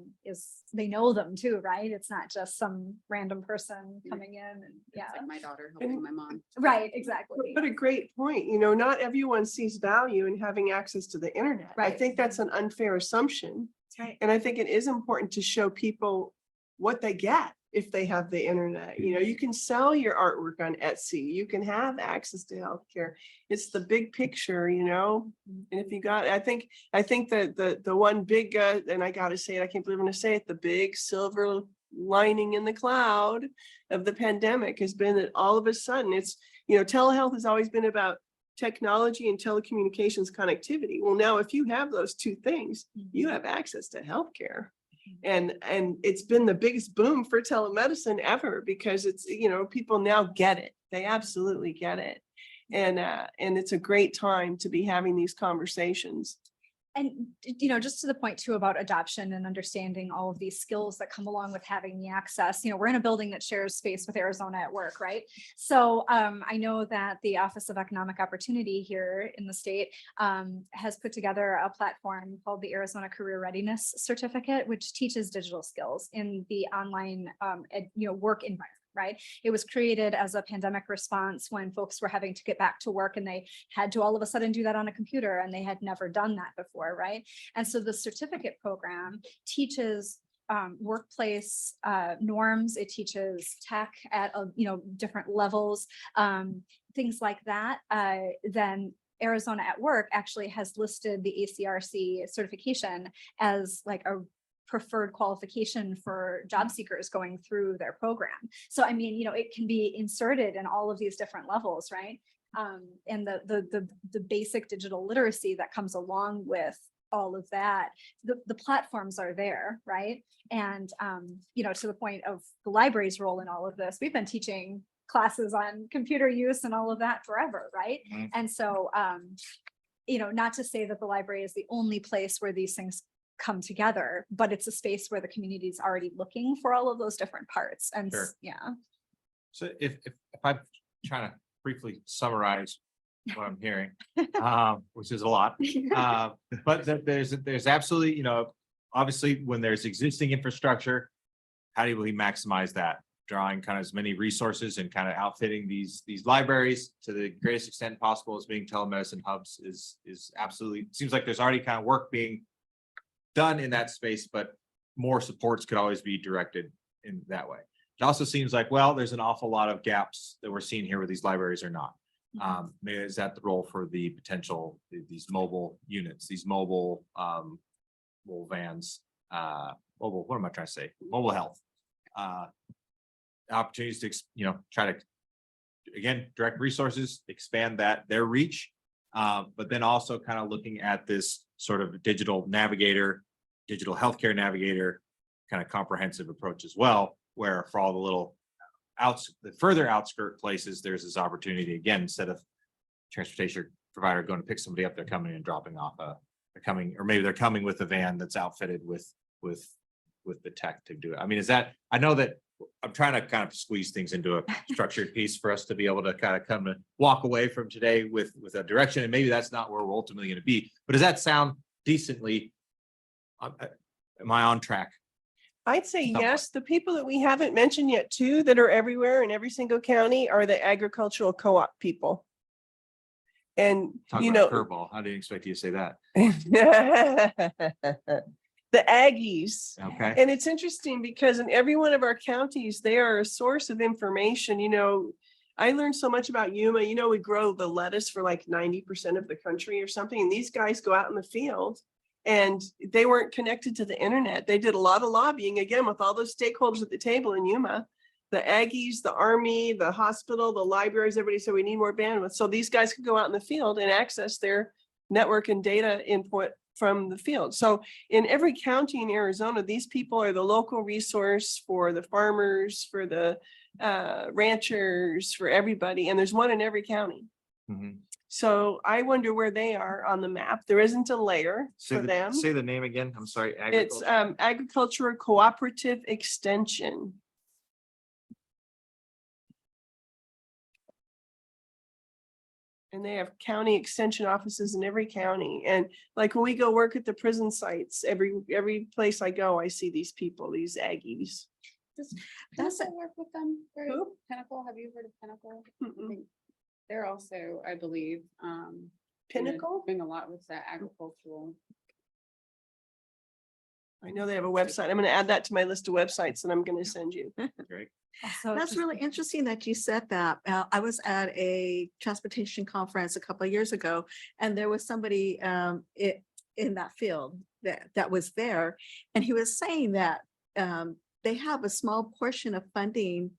they know them too, right? It's not just some random person coming in and It's like my daughter helping my mom. right, exactly. But a great point, you know, not everyone sees value in having access to the internet. I Right. think that's an unfair assumption. That's right. And I think it is important to show people what they get if they have the internet. You know, you can sell your artwork on Etsy, you can have access to healthcare. It's the big picture, you know. And if you got, I think that the one big, and I gotta say it, I can't believe I'm gonna say it, the big silver lining in the cloud of the pandemic has been that all of a sudden it's, you know, telehealth has always been about technology and telecommunications connectivity. Well, now if you have those two things, you have access to healthcare. And it's been the biggest boom for telemedicine ever, because it's, you know, people now get it. They absolutely get it. And it's a great time to be having these conversations. And, you know, just to the point too about adoption and understanding all of these skills that come along with having the access, you know, we're in a building that shares space with Arizona at Work, right? So I know that the Office of Economic Opportunity here in the state has put together a platform called the Arizona Career Readiness Certificate, which teaches digital skills in the online, you know, work environment. Right. It was created as a pandemic response when folks were having to get back to work and they had to all of a sudden do that on a computer, and they had never done that before. Right. And so the certificate program teaches workplace norms. It teaches tech at, you know, different levels, things like that. Then Arizona at Work actually has listed the ACRC certification as like a preferred qualification for job seekers going through their program. So, I mean, you know, it can be inserted in all of these different levels, right? And the basic digital literacy that comes along with all of that, the platforms are there, right? And, you know, to the point of the library's role in all of this, we've been teaching classes on computer use and all of that forever, right? And so, you know, not to say that the library is the only place where these things come together, but it's a space where the community is already looking for all of those different parts. And So if I'm trying to briefly summarize what I'm hearing, which is a lot, but there's absolutely, you know, obviously when there's existing infrastructure, how do we maximize that? Drawing kind of as many resources and kind of outfitting these libraries to the greatest extent possible as being telemedicine hubs is absolutely, seems like there's already kind of work being done in that space, but more supports could always be directed in that way. It also seems like, well, there's an awful lot of gaps that we're seeing here where these libraries are not. Maybe is that the role for the potential, these mobile units, these mobile vans, mobile, what am I trying to say? Mobile health. Opportunities to, try to, again, direct resources, expand their reach. But then also kind of looking at this sort of digital navigator, digital healthcare navigator, kind of comprehensive approach as well, where for all the little the further outskirt places, there's this opportunity again, instead of transportation provider going to pick somebody up, they're coming and dropping off or maybe they're coming with a van that's outfitted with the tech to do it. I mean, I know that I'm trying to kind of squeeze things into a structured piece for us to be able to kind of come and walk away from today with a direction, and maybe that's not where we're ultimately going to be. But does that sound decently? Am I on track? I'd say Somewhat. yes. The people that we haven't mentioned yet too, that are everywhere in every single county, are the agricultural co-op people. And, Talk you about know, curveball. I didn't expect you to say that. the Aggies. Okay. And it's interesting because in every one of our counties, they are a source of information. I learned so much about Yuma. We grow the lettuce for like 90% of the country or something. And these guys go out in the field and they weren't connected to the internet. They did a lot of lobbying, again, with all those stakeholders at the table in Yuma, the Aggies, the Army, the hospital, the libraries, everybody said we need more bandwidth. So these guys could go out in the field and access their network and data input from the field. So in every county in Arizona, these people are the local resource for the farmers, for the ranchers, for everybody. And there's one in every county. Mhm. So I wonder where they are on the map. There isn't a layer for them. Say the name again. I'm sorry. It's Agricultural Cooperative Extension. And they have county extension offices in every county. And like when we go work at the prison sites, every place I go, I see these people, these Aggies. Pinnacle work with them? Who? Pinnacle, have you heard of Pinnacle? Mm-mm. They're also, I believe, Pinnacle? doing a lot with that agricultural. I know they have a website. I'm going to add that to my list of websites that I'm going to send you. Great. Also, That's really interesting that you said that. I was at a transportation conference a couple of years ago, and there was somebody in that field that was there, and he was saying that they have a small portion of funding,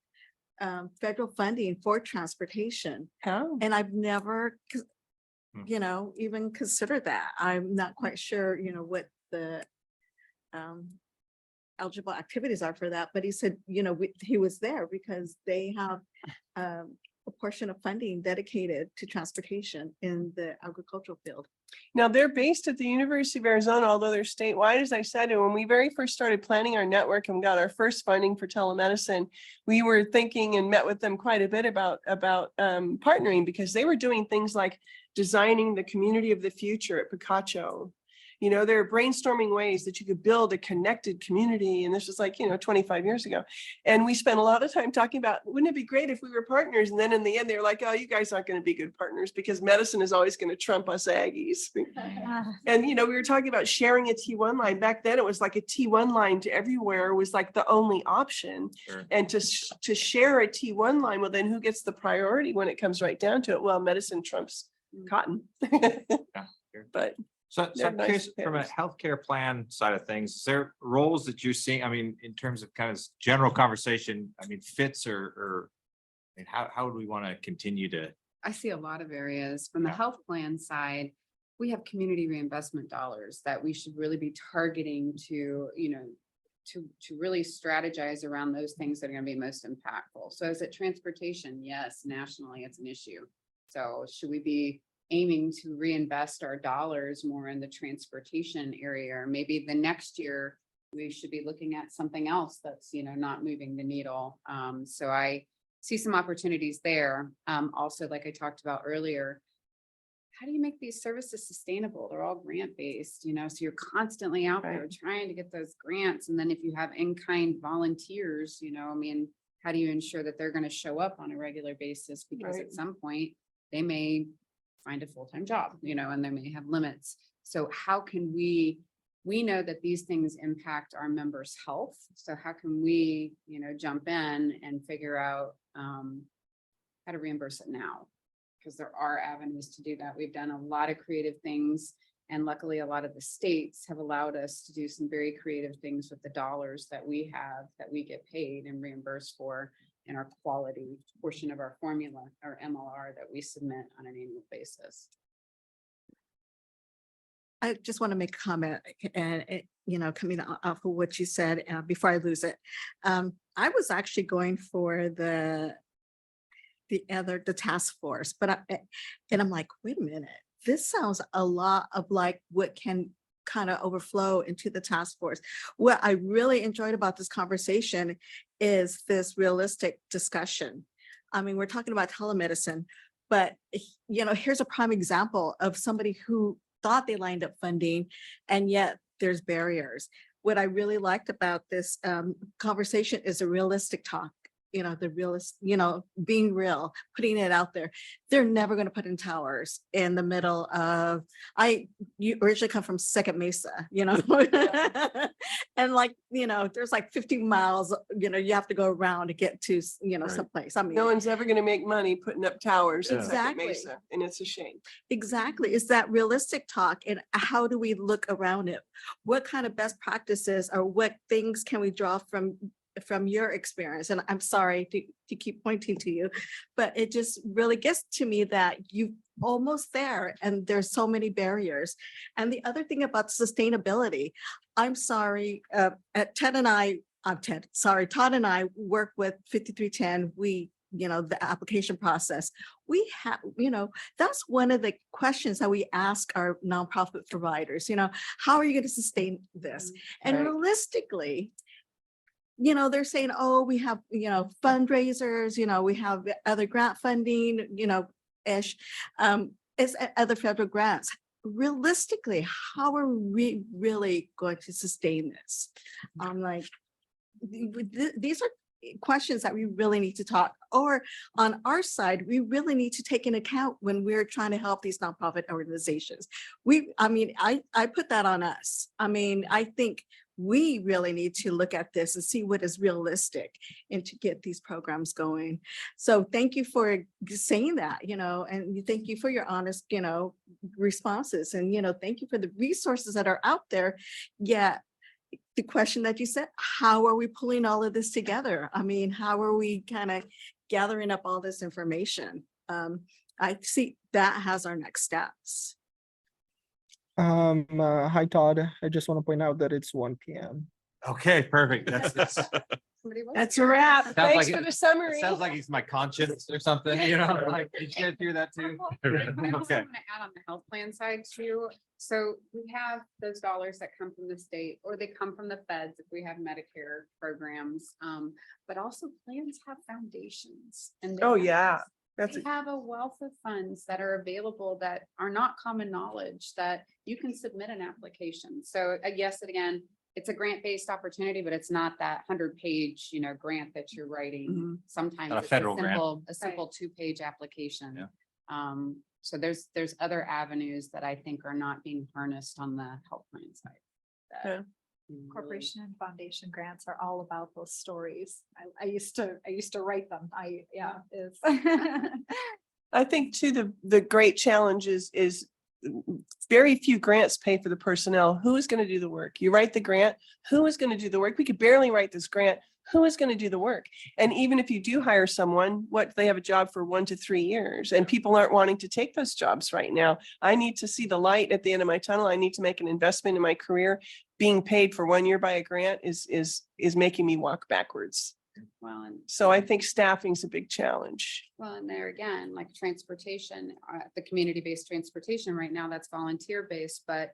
federal funding for transportation, How? and I've never, Hmm. even considered that. I'm not quite sure, what the eligible activities are for that, but he said, he was there because they have a portion of funding dedicated to transportation in the agricultural field. Now they're based at the University of Arizona, although they're statewide, as I said. And when we very first started planning our network and got our first funding for telemedicine, we were thinking and met with them quite a bit about partnering, because they were doing things like designing the community of the future at Picacho. They're brainstorming ways that you could build a connected community. And this was like, 25 years ago. And we spent a lot of time talking about, wouldn't it be great if we were partners? And then in the end, they're like, oh, you guys aren't going to be good partners because medicine is always going to trump us Aggies. And, we were talking about sharing a T1 line. Back then, it was like a T1 line to everywhere was like the only option. Sure. And to share a T1 line, well, then who gets the priority when it comes right down to it? Well, medicine trumps cotton. Sure. But So They're I'm nice curious from a pairs. healthcare plan side of things, is there roles that you're seeing? I mean, in terms of kind of general conversation, fits or how would we want to continue to? I see a lot of areas from the Yeah. health plan side. We have community reinvestment dollars that we should really be targeting to, to really strategize around those things that are going to be most impactful. So is it transportation? Yes, nationally, it's an issue. So should we be aiming to reinvest our dollars more in the transportation area? Or maybe the next year we should be looking at something else that's, not moving the needle. So I see some opportunities there. Also, like I talked about earlier, how do you make these services sustainable? They're all grant based, so you're constantly out there Right. trying to get those grants. And then if you have in-kind volunteers, how do you ensure that they're going to show up on a regular basis? Because Right. at some point they may find a full-time job, and they may have limits. So how can we we know that these things impact our members' health. So how can we, jump in and figure out how to reimburse it now? Because there are avenues to do that. We've done a lot of creative things. And luckily, a lot of the states have allowed us to do some very creative things with the dollars that we have, that we get paid and reimbursed for in our quality portion of our formula, our MLR that we submit on an annual basis. I just want to make a comment and, coming off of what you said before I lose it. I was actually going for the task force, but I'm like, wait a minute, this sounds a lot of like what can kind of overflow into the task force. What I really enjoyed about this conversation is this realistic discussion. I mean, we're talking about telemedicine, but here's a prime example of somebody who thought they lined up funding and yet there's barriers. What I really liked about this conversation is a realistic talk. The realist, being real, putting it out there. They're never going to put in towers in the middle of, you originally come from Second Mesa, and there's like 50 miles, you have to go around to get to, someplace. I mean, No one's ever going to make money putting up towers in Second Exactly. Mesa, and it's a shame. Exactly. It's that realistic talk, and how do we look around it? What kind of best practices or what things can we draw from your experience? And I'm sorry to keep pointing to you, but it just really gets to me that you almost there and there's so many barriers. And the other thing about sustainability, I'm sorry, Todd and I work with 5310. We, the application process. We have, that's one of the questions that we ask our nonprofit providers, how are you going to sustain this? And Right. realistically, they're saying, oh, we have, fundraisers, we have other grant funding, it's other federal grants. Realistically, how are we really going to sustain this? I'm like, these are questions that we really need to talk, or on our side, we really need to take into account when we're trying to help these nonprofit organizations. I put that on us. I think we really need to look at this and see what is realistic and to get these programs going. So thank you for saying that, and thank you for your honest, responses. And, thank you for the resources that are out there. Yeah. The question that you said, how are we pulling all of this together? How are we kind of gathering up all this information? I see that has our next steps. Hi, Todd. I just want to point out that it's 1 p.m. Okay, perfect. That's That's a wrap. Sounds Thanks like for it- the summary. sounds like he's my conscience or something, like, did you guys hear that too? I also Okay. want to add on the health plan side too. So we have those dollars that come from the state, or they come from the feds if we have Medicare programs. But also plans have foundations. And they Oh, have- yeah. That's They have a wealth of funds that are available that are not common knowledge, that you can submit an application. So yes, again, it's a grant-based opportunity, but it's not that 100-page, grant that you're writing. Mhm. Sometimes Not a it's federal grant. a simple 2-page application. Yeah. So there's other avenues that I think are not being harnessed on the health plan side. that, Yeah. really- Corporation and foundation grants are all about those stories. I used to write them. I think too, the great challenge is very few grants pay for the personnel. Who is going to do the work? You write the grant, who is going to do the work? We could barely write this grant. Who is going to do the work? And even if you do hire someone, they have a job for 1 to 3 years, and people aren't wanting to take those jobs right now. I need to see the light at the end of my tunnel. I need to make an investment in my career. Being paid for 1 year by a grant is making me walk backwards. Well, and So I think staffing is a big challenge. Well, and there again, like transportation, the community-based transportation right now, that's volunteer-based, but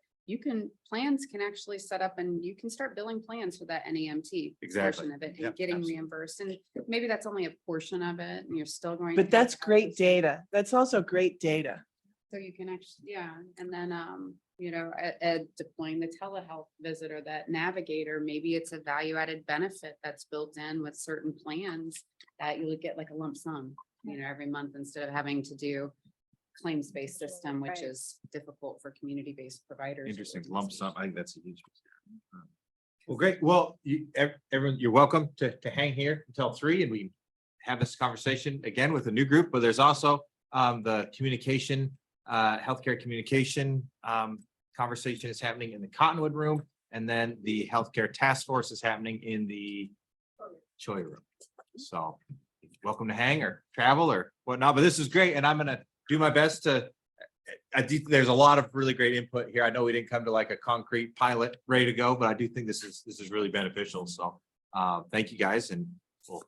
plans can actually set up and you can start billing plans for that NEMT Exactly. portion of it Yep, and getting absolutely. reimbursed. And maybe that's only a portion of it and you're still going. But that's great data. That's also great data. So you can actually, yeah, and then, deploying the telehealth visitor, that navigator, maybe it's a value-added benefit that's built in with certain plans that you would get like a lump sum, every month instead of having to do claims-based system, which Right. is difficult for community-based providers. Interesting lump sum. I think that's a huge. Well, great. Well, everyone, you're welcome to hang here until 3 and we can have this conversation again with a new group, but there's also the communication, healthcare communication conversation is happening in the Cottonwood room. And then the healthcare task force is happening in the Choi room. So welcome to hang or travel or whatnot, but this is great. And I'm gonna do my best to, there's a lot of really great input here. I know we didn't come to like a concrete pilot ready to go, but I do think this is really beneficial. So thank you guys and we'll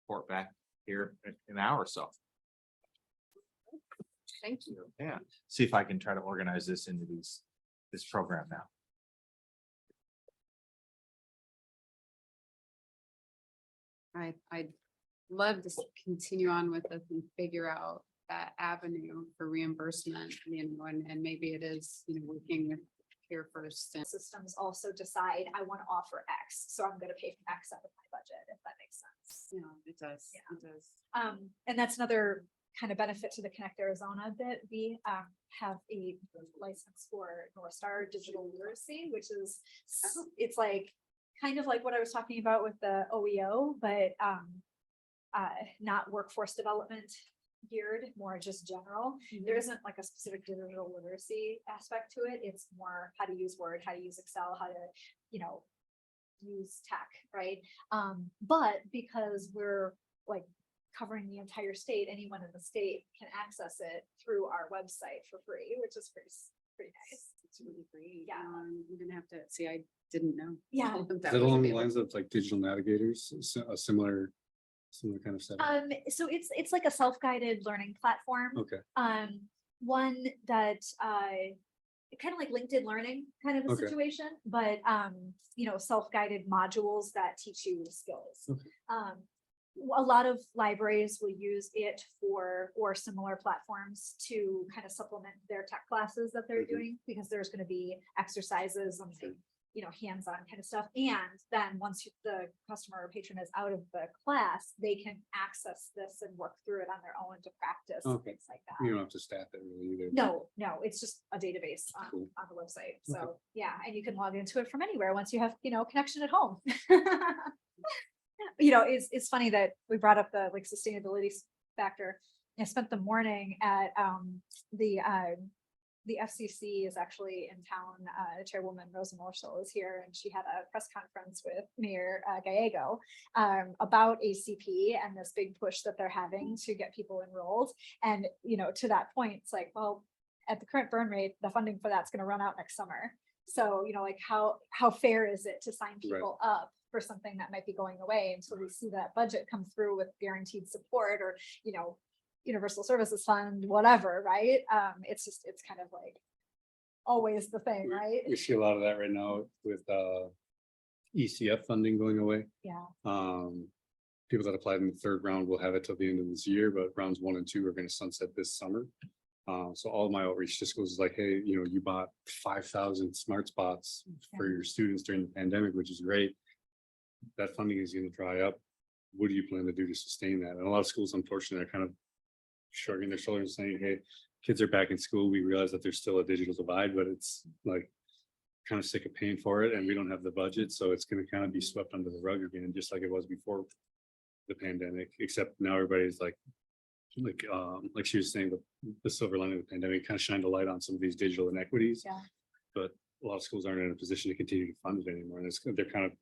report back here in an hour or so. Thank you. Yeah, see if I can try to organize this into this program now. I'd love to continue on with this and figure out that avenue for reimbursement, and maybe it is, working with Care First and Systems also decide, I want to offer X, so I'm gonna pay for X out of my budget, if that makes sense. it does, Yeah. it does. And that's another kind of benefit to the Connect Arizona that we have a license for North Star Digital Literacy, which is, it's like, kind of like what I was talking about with the OEO, but not workforce development geared, more just general. There isn't like a specific digital literacy aspect to it. It's more how to use Word, how to use Excel, how to, use tech, right? But because we're like covering the entire state, anyone in the state can access it through our website for free, which is pretty nice. It's really great. Yeah. You're gonna have to see, I didn't know. Yeah. Is that along the lines of like digital navigators, a similar kind of setup? So it's like a self-guided learning platform. Okay, One that kind of like LinkedIn Learning kind of a Okay. situation, but self-guided modules that teach you skills. Okay. A lot of libraries will use it or similar platforms to kind of supplement their tech classes that they're Mhm. doing, because there's going to be exercises and hands-on kind of stuff. And then once the customer or patron is out of the class, they can access this and work through it on their own to practice and Okay. things like that. you don't have to staff it really either. No, it's just a database Cool. on the website. So yeah, and you can log into it from anywhere once you have, connection at home. It's funny that we brought up the like sustainability factor. I spent the morning at the FCC is actually in town. Chairwoman Rosa Marshall is here, and she had a press conference with Mayor Gallego about ACP and this big push that they're having to get people enrolled. And to that point, it's like, well, at the current burn rate, the funding for that's going to run out next summer. So like how fair is it to sign people up for something that might be going away until we see that budget come through with guaranteed support or Universal Services Fund, whatever, right? It's kind of like always the thing, right? We see a lot of that right now with ECF funding going away. Yeah. People that applied in the third round will have it till the end of this year, but rounds 1 and 2 are going to sunset this summer. So all of my outreach just goes like, hey, you bought 5,000 smart spots for your students during the pandemic, which is great. That funding is going to dry up. What do you plan to do to sustain that? And a lot of schools, unfortunately, are kind of shrugging their shoulders saying, hey, kids are back in school. We realize that there's still a digital divide, but it's like kind of sick of paying for it and we don't have the budget. So it's going to kind of be swept under the rug again, just like it was before the pandemic, except now everybody's like she was saying, the silver lining of the pandemic kind of shined a light on some of these digital inequities. Yeah. But a lot of schools aren't in a position to continue to fund it anymore. And they're kind of,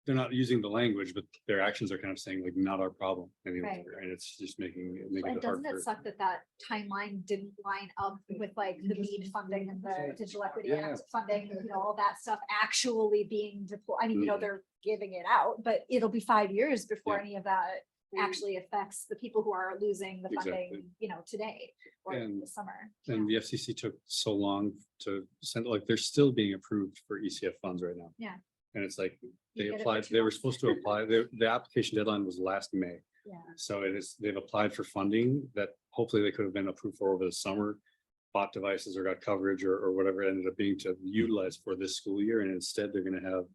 they're not using the language, but their actions are kind of saying like, not our problem anymore. Right. And it's just making And it hard doesn't for. it suck that timeline didn't line up with like the BEAD funding and the Digital Equity Yeah. Act funding, all that stuff actually being deployed? I mean, Mhm. they're giving it out, but it'll be 5 years before Yeah. any of that actually affects the people who are losing the funding, Exactly. today or And- this summer. And the FCC took so long to send, like, they're still being approved for ECF funds right now. Yeah. And it's like, You they get it for applied, 2 they were months. supposed to apply, the application deadline was last May. Yeah. So they've applied for funding that hopefully they could have been approved for over the summer. Bought devices or got coverage or whatever it ended up being to utilize for this school year. And instead they're gonna have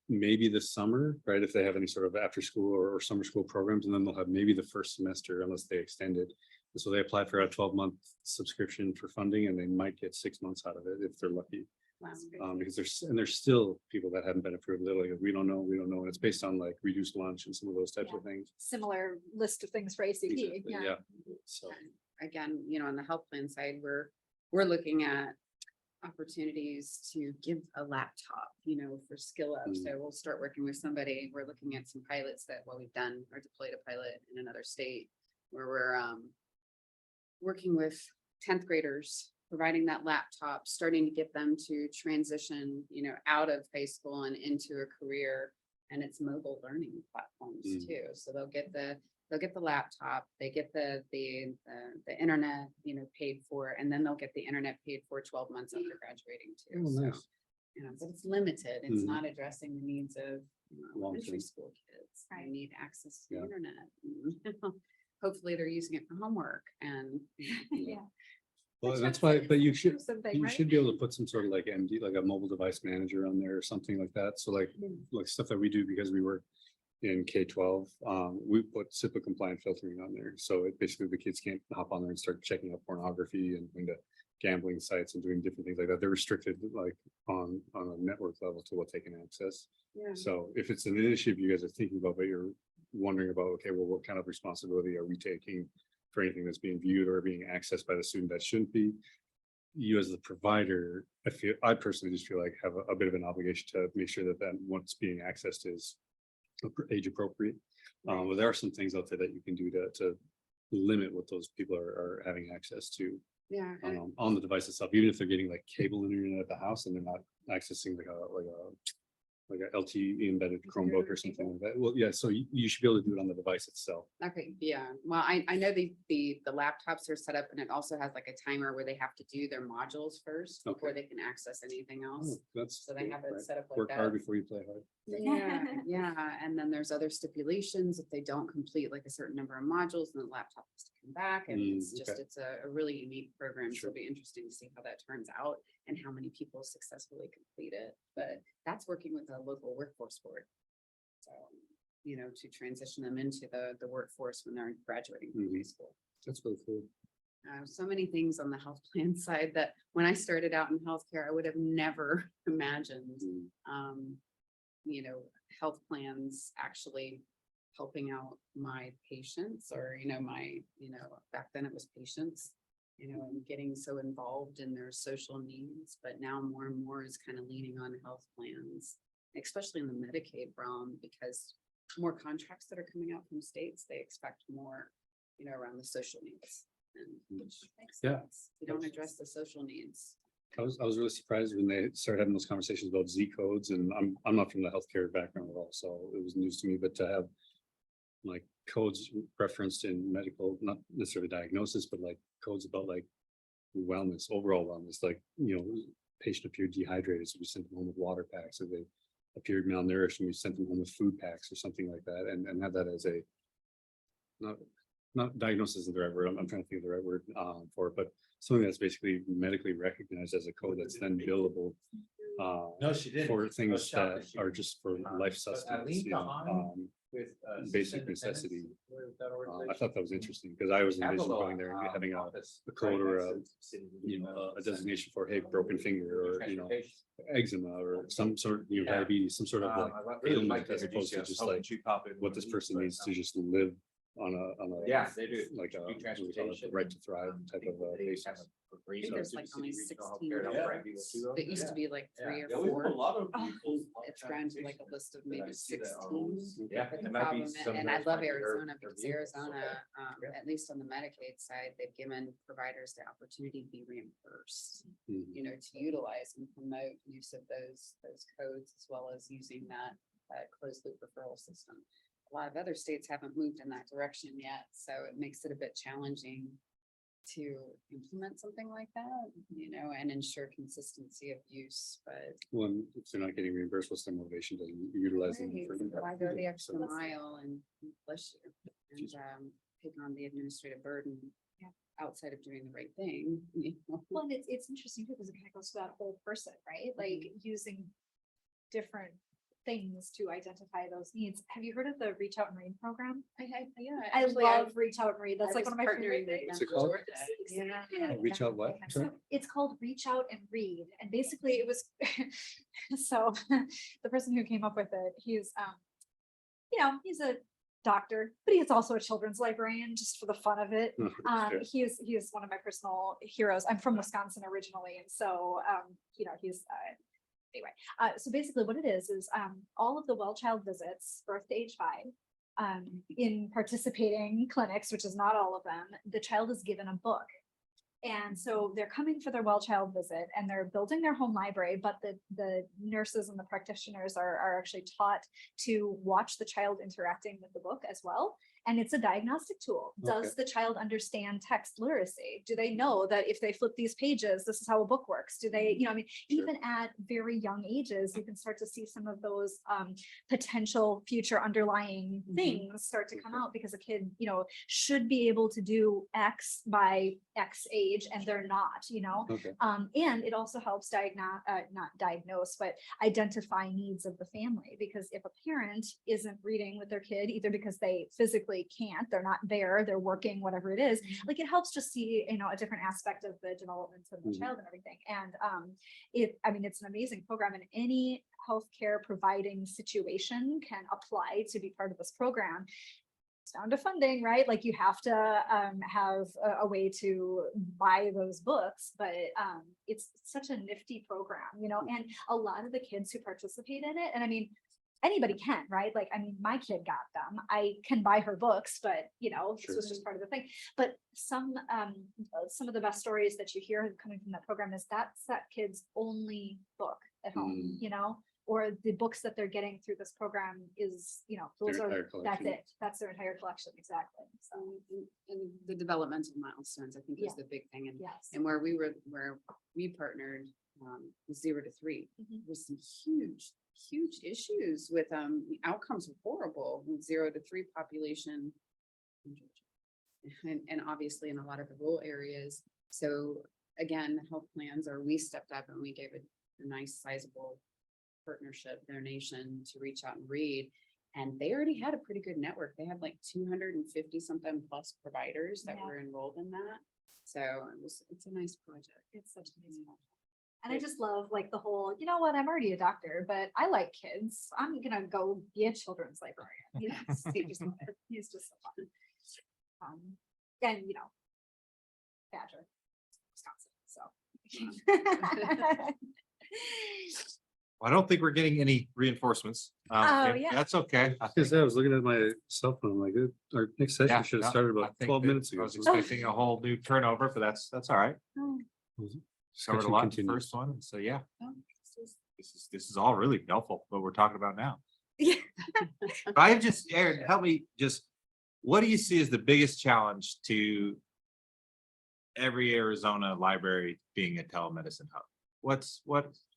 maybe this summer, right? If they have any sort of after school or summer school programs, and then they'll have maybe the first semester unless they extend it So they apply for a 12-month subscription for funding and they might get 6 months out of it if they're lucky. Wow. Because there's still people that haven't been approved. Literally, we don't know. And it's based on like reduced lunch and some of those types of things. Similar list of things for ACP. Exactly, Yeah. yeah. So, Again, on the health plan side, we're looking at opportunities to give a laptop, for skill up. So we'll start working with somebody. We're looking at some pilots that we've done or deployed a pilot in another state where we're working with 10th graders, providing that laptop, starting to get them to transition, out of high school and into a career. And it's mobile learning platforms too. So they'll get the laptop, they get the internet, paid for, and then they'll get the internet paid for 12 months after graduating too. Oh, So, nice. but it's limited. It's Mhm. not addressing the needs of elementary Long-term. school kids. They Right. need access to the Yeah. internet. Hopefully they're using it for homework and Yeah. well, Which that's why, but you should, something, you right? should be able to put some sort of like MD, like a mobile device manager on there or something like that. So like stuff that we do because we work in K-12, we put CIPA compliant filtering on there. So it basically the kids can't hop on there and start checking out pornography and going to gambling sites and doing different things like that. They're restricted like on a network level to what they can access. Yeah. So if it's an initiative you guys are thinking about, but you're wondering about, okay, well, what kind of responsibility are we taking for anything that's being viewed or being accessed by the student that shouldn't be? You as the provider, I personally just feel like have a bit of an obligation to make sure that what's being accessed is age appropriate. But there are some things out there that you can do to limit what those people are having access to Yeah. on the device itself, even if they're getting like cable internet at the house and they're not accessing like a LTE embedded Chromebook or something like that. Well, yeah, so you should be able to do it on the device itself. Okay, yeah. Well, I know the laptops are set up and it also has like a timer where they have to do their modules first before Okay. they can access anything Oh, else. that's So they have it right. set up like Work that. hard before you play hard. Yeah, yeah. And then there's other stipulations if they don't complete like a certain number of modules, then the laptop has to come back. And it's just, okay. it's a really unique program. So Sure. it'll be interesting to see how that turns out and how many people successfully complete it. But that's working with a local workforce board. So, to transition them into the workforce when they're graduating from high school. That's really cool. So many things on the health plan side that when I started out in healthcare, I would have never imagined, health plans actually helping out my patients or, back then it was patients, and getting so involved in their social needs, but now more and more is kind of leaning on health plans, especially in the Medicaid realm, because more contracts that are coming out from states, they expect more, around the social needs. And which makes Yeah. sense. You don't address the social needs. I was really surprised when they started having those conversations about Z codes, and I'm not from the healthcare background at all, so it was news to me. But to have like codes referenced in medical, not necessarily diagnosis, but like codes about like wellness, overall wellness, like patient appeared dehydrated, so we sent them home with water packs. Or they appeared malnourished, and we sent them home with food packs or something like that, and have that as a not diagnosis is the right word. I'm trying to think of the right word for it, but something that's basically medically recognized as a code that's then billable No, she didn't. for I was things shocked that she are didn't. just for life sustenance, leaned behind with basic necessity. I thought that was interesting because I was envisioning going there and having a code or a designation for, hey, broken finger or eczema or some sort of diabetes, some sort of like ailment as opposed to just like what this person needs to just live on a Yeah, they do. like a Do what do we call it, transportation. right to thrive type of basis. I think there's like only 16. Yeah. It used to be like 3 or Yeah, we have 4. a lot of Oh. people It's grown to like a list of maybe 16. Yeah. But the it might be problem, some of and I those love might be their- Arizona their because vehicles, so Arizona, yeah. at least on the Medicaid side, they've given providers the opportunity to be reimbursed, Mhm. to utilize and promote use of those codes as well as using that closed loop referral system. A lot of other states haven't moved in that direction yet, so it makes it a bit challenging to implement something like that, and ensure consistency of use, but When if they're not getting reimbursed, what's their motivation to utilize them? right, for- why go the extra So- mile and bless you, Jeez. and take on the administrative burden Yeah. outside of doing the right thing. Well, and it's interesting too, because it kind of goes to that whole person, right? Like using different things to identify those needs. Have you heard of the Reach Out and Read program? Yeah. I actually, love Reach Out and Read. That's I like was one of my partnering favorite with things. them What's it called? for Georgia. Reach out what? Sorry? It's called Reach Out and Read. And basically it was, so the person who came up with it, he's, he's a doctor, but he's also a children's librarian just for the fun of it. Sure. He is one of my personal heroes. I'm from Wisconsin originally. And so, he's, anyway, so basically what it is all of the well child visits, birth to age 5, in participating clinics, which is not all of them, the child is given a book. And so they're coming for their well child visit and they're building their home library, but the nurses and the practitioners are actually taught to watch the child interacting with the book as well. And it's a diagnostic tool. Does the child understand text literacy? Do they know that if they flip these pages, this is how a book works? Do they, even at very young ages, you can start to see some of those potential future underlying things start to come out because a kid, should be able to do X by X age and they're not, and it also helps not diagnose, but identify needs of the family. Because if a parent isn't reading with their kid, either because they physically can't, they're not there, they're working, whatever it is, like it helps to see, a different aspect of the development of the child and everything. And it's an amazing program, and any healthcare providing situation can apply to be part of this program. It's down to funding, right? Like you have to have a way to buy those books, but it's such a nifty program, and a lot of the kids who participate in it, and anybody can, right? Like, my kid got them. I can buy her books, but this was just part of the thing. But some of the best stories that you hear coming from that program is that's that kid's only book at home, or the books that they're getting through this program is, that's it. That's their entire collection. Exactly. So, And the developmental milestones, I think, is the big thing. And yes. and where we partnered with 0 to 3 was some huge issues with outcomes were horrible with 0 to 3 population in Georgia. And obviously in a lot of the rural areas. So again, health plans, or we stepped up and we gave a nice sizable partnership donation to Reach Out and Read. And they already had a pretty good network. They had like 250 something plus providers that were enrolled in that. So it's a nice project. It's such a nice project. And I just love like the whole, I'm already a doctor, but I like kids. I'm gonna go be a children's librarian. He's just so fun. And Badger, Wisconsin. So I don't think we're getting any reinforcements. yeah. That's okay. Because I was looking at my cell phone, like our next Yeah, session should have started I about think 12 that minutes I ago. was expecting a whole new turnover, but that's all right. Covered a lot in the Continue. first one, and so yeah, this is all really helpful what we're talking about now. Yeah. But I just, Aaron, help me just, what do you see as the biggest challenge to every Arizona library being a telemedicine hub? What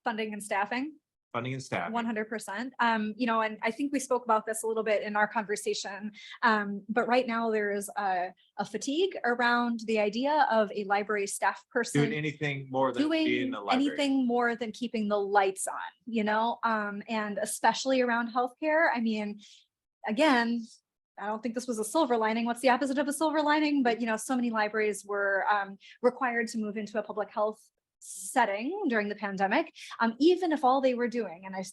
Funding and staffing. funding and staff? 100%. And I think we spoke about this a little bit in our conversation. But right now there is a fatigue around the idea of a library staff person Doing anything more than being in doing the library? anything more than keeping the lights on, and especially around healthcare. Again, I don't think this was a silver lining. What's the opposite of a silver lining? But, so many libraries were required to move into a public health setting during the pandemic, even if all they were doing, and I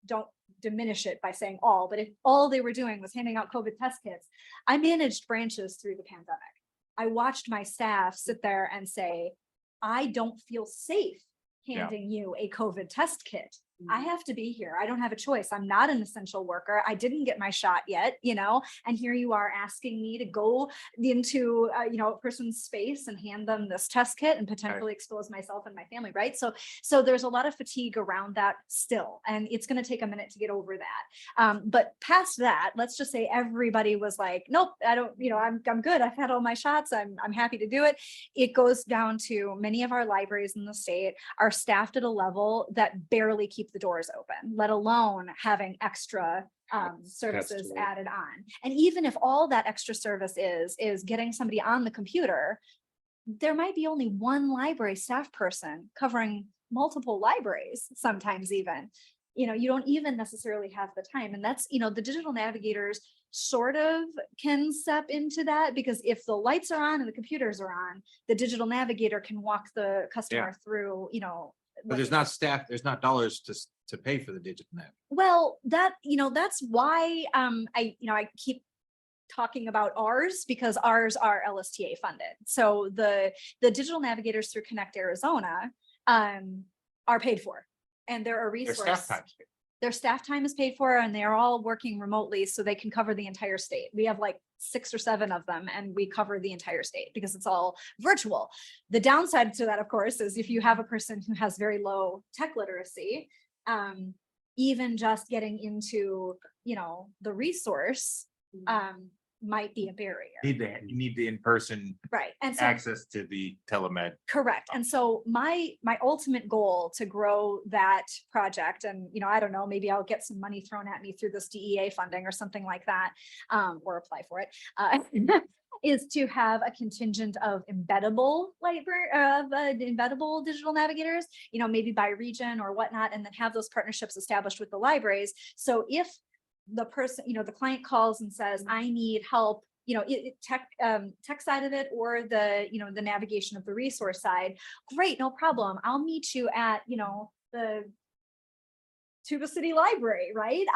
don't diminish it by saying all, but if all they were doing was handing out COVID test kits, I managed branches through the pandemic. I watched my staff sit there and say, I don't feel safe handing you a COVID test kit. I have to be here. I don't have a choice. I'm not an essential worker. I didn't get my shot yet, and here you are asking me to go into, a person's space and hand them this test kit and potentially expose myself and my family, right? So there's a lot of fatigue around that still, and it's going to take a minute to get over that. But past that, let's just say everybody was like, nope, I don't, I'm good. I've had all my shots. I'm happy to do it. It goes down to many of our libraries in the state are staffed at a level that barely keep the doors open, let alone having extra services added on. And even if all that extra service is getting somebody on the computer, there might be only one library staff person covering multiple libraries, sometimes even. you don't even necessarily have the time. And that's, the digital navigators sort of can step into that, because if the lights are on and the computers are on, the digital navigator can walk the customer through, But there's not staff, there's not dollars to pay for the digital nav. well, that's why I keep talking about ours, because ours are LSTA funded. So the digital navigators through Connect Arizona are paid for, and there are Their resources. staff times. Their staff time is paid for, and they're all working remotely, so they can cover the entire state. We have like 6 or 7 of them, and we cover the entire state because it's all virtual. The downside to that, of course, is if you have a person who has very low tech literacy, even just getting into, the resource might be a barrier. You need the in-person Right. And so access to the telemed. correct. And so my ultimate goal to grow that project, and I don't know, maybe I'll get some money thrown at me through this DEA funding or something like that, or apply for it, is to have a contingent of embeddable embeddable digital navigators, maybe by region or whatnot, and then have those partnerships established with the libraries. So if the person, the client calls and says, I need help, tech side of it, or the, the navigation of the resource side, great, no problem. I'll meet you at, the Tuba City Library, right?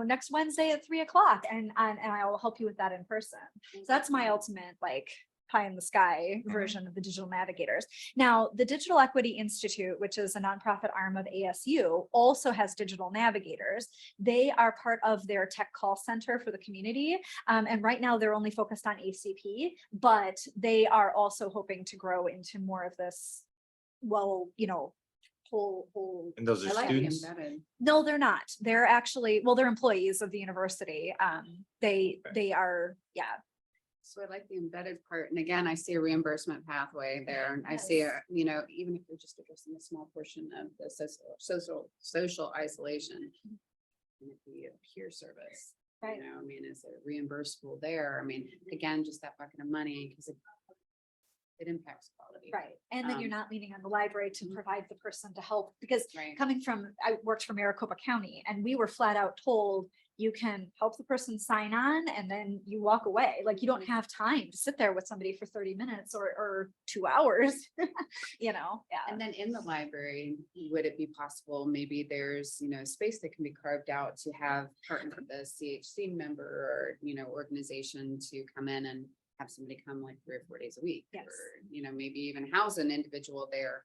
Next Wednesday at 3 o'clock, and I will help you with that in person. So that's my ultimate, like, pie in the sky version of the digital navigators. Now, the Digital Equity Institute, which is a nonprofit arm of ASU, also has digital navigators. They are part of their tech call center for the community. And right now they're only focused on ACP, but they are also hoping to grow into more of this, whole And those I are like the students. embedded. no, they're not. They're actually, they're employees of the university. They are, yeah. So I like the embedded part. And again, I see a reimbursement pathway there. And I see even if you're just addressing a small portion of the social isolation, and it be a peer service. Right. Is it reimbursable there? Again, just that bucket of money, because it impacts quality. Right. And then you're not leaning on the library to provide the person to help, because Right. coming from, I worked for Maricopa County, and we were flat out told, you can help the person sign on and then you walk away. Like, you don't have time to sit there with somebody for 30 minutes or 2 hours, Yeah. And then in the library, would it be possible, maybe there's, space that can be carved out to have partner with the CHC member or, organization to come in and have somebody come like 3 or 4 days a week? Yes. Or, maybe even house an individual there.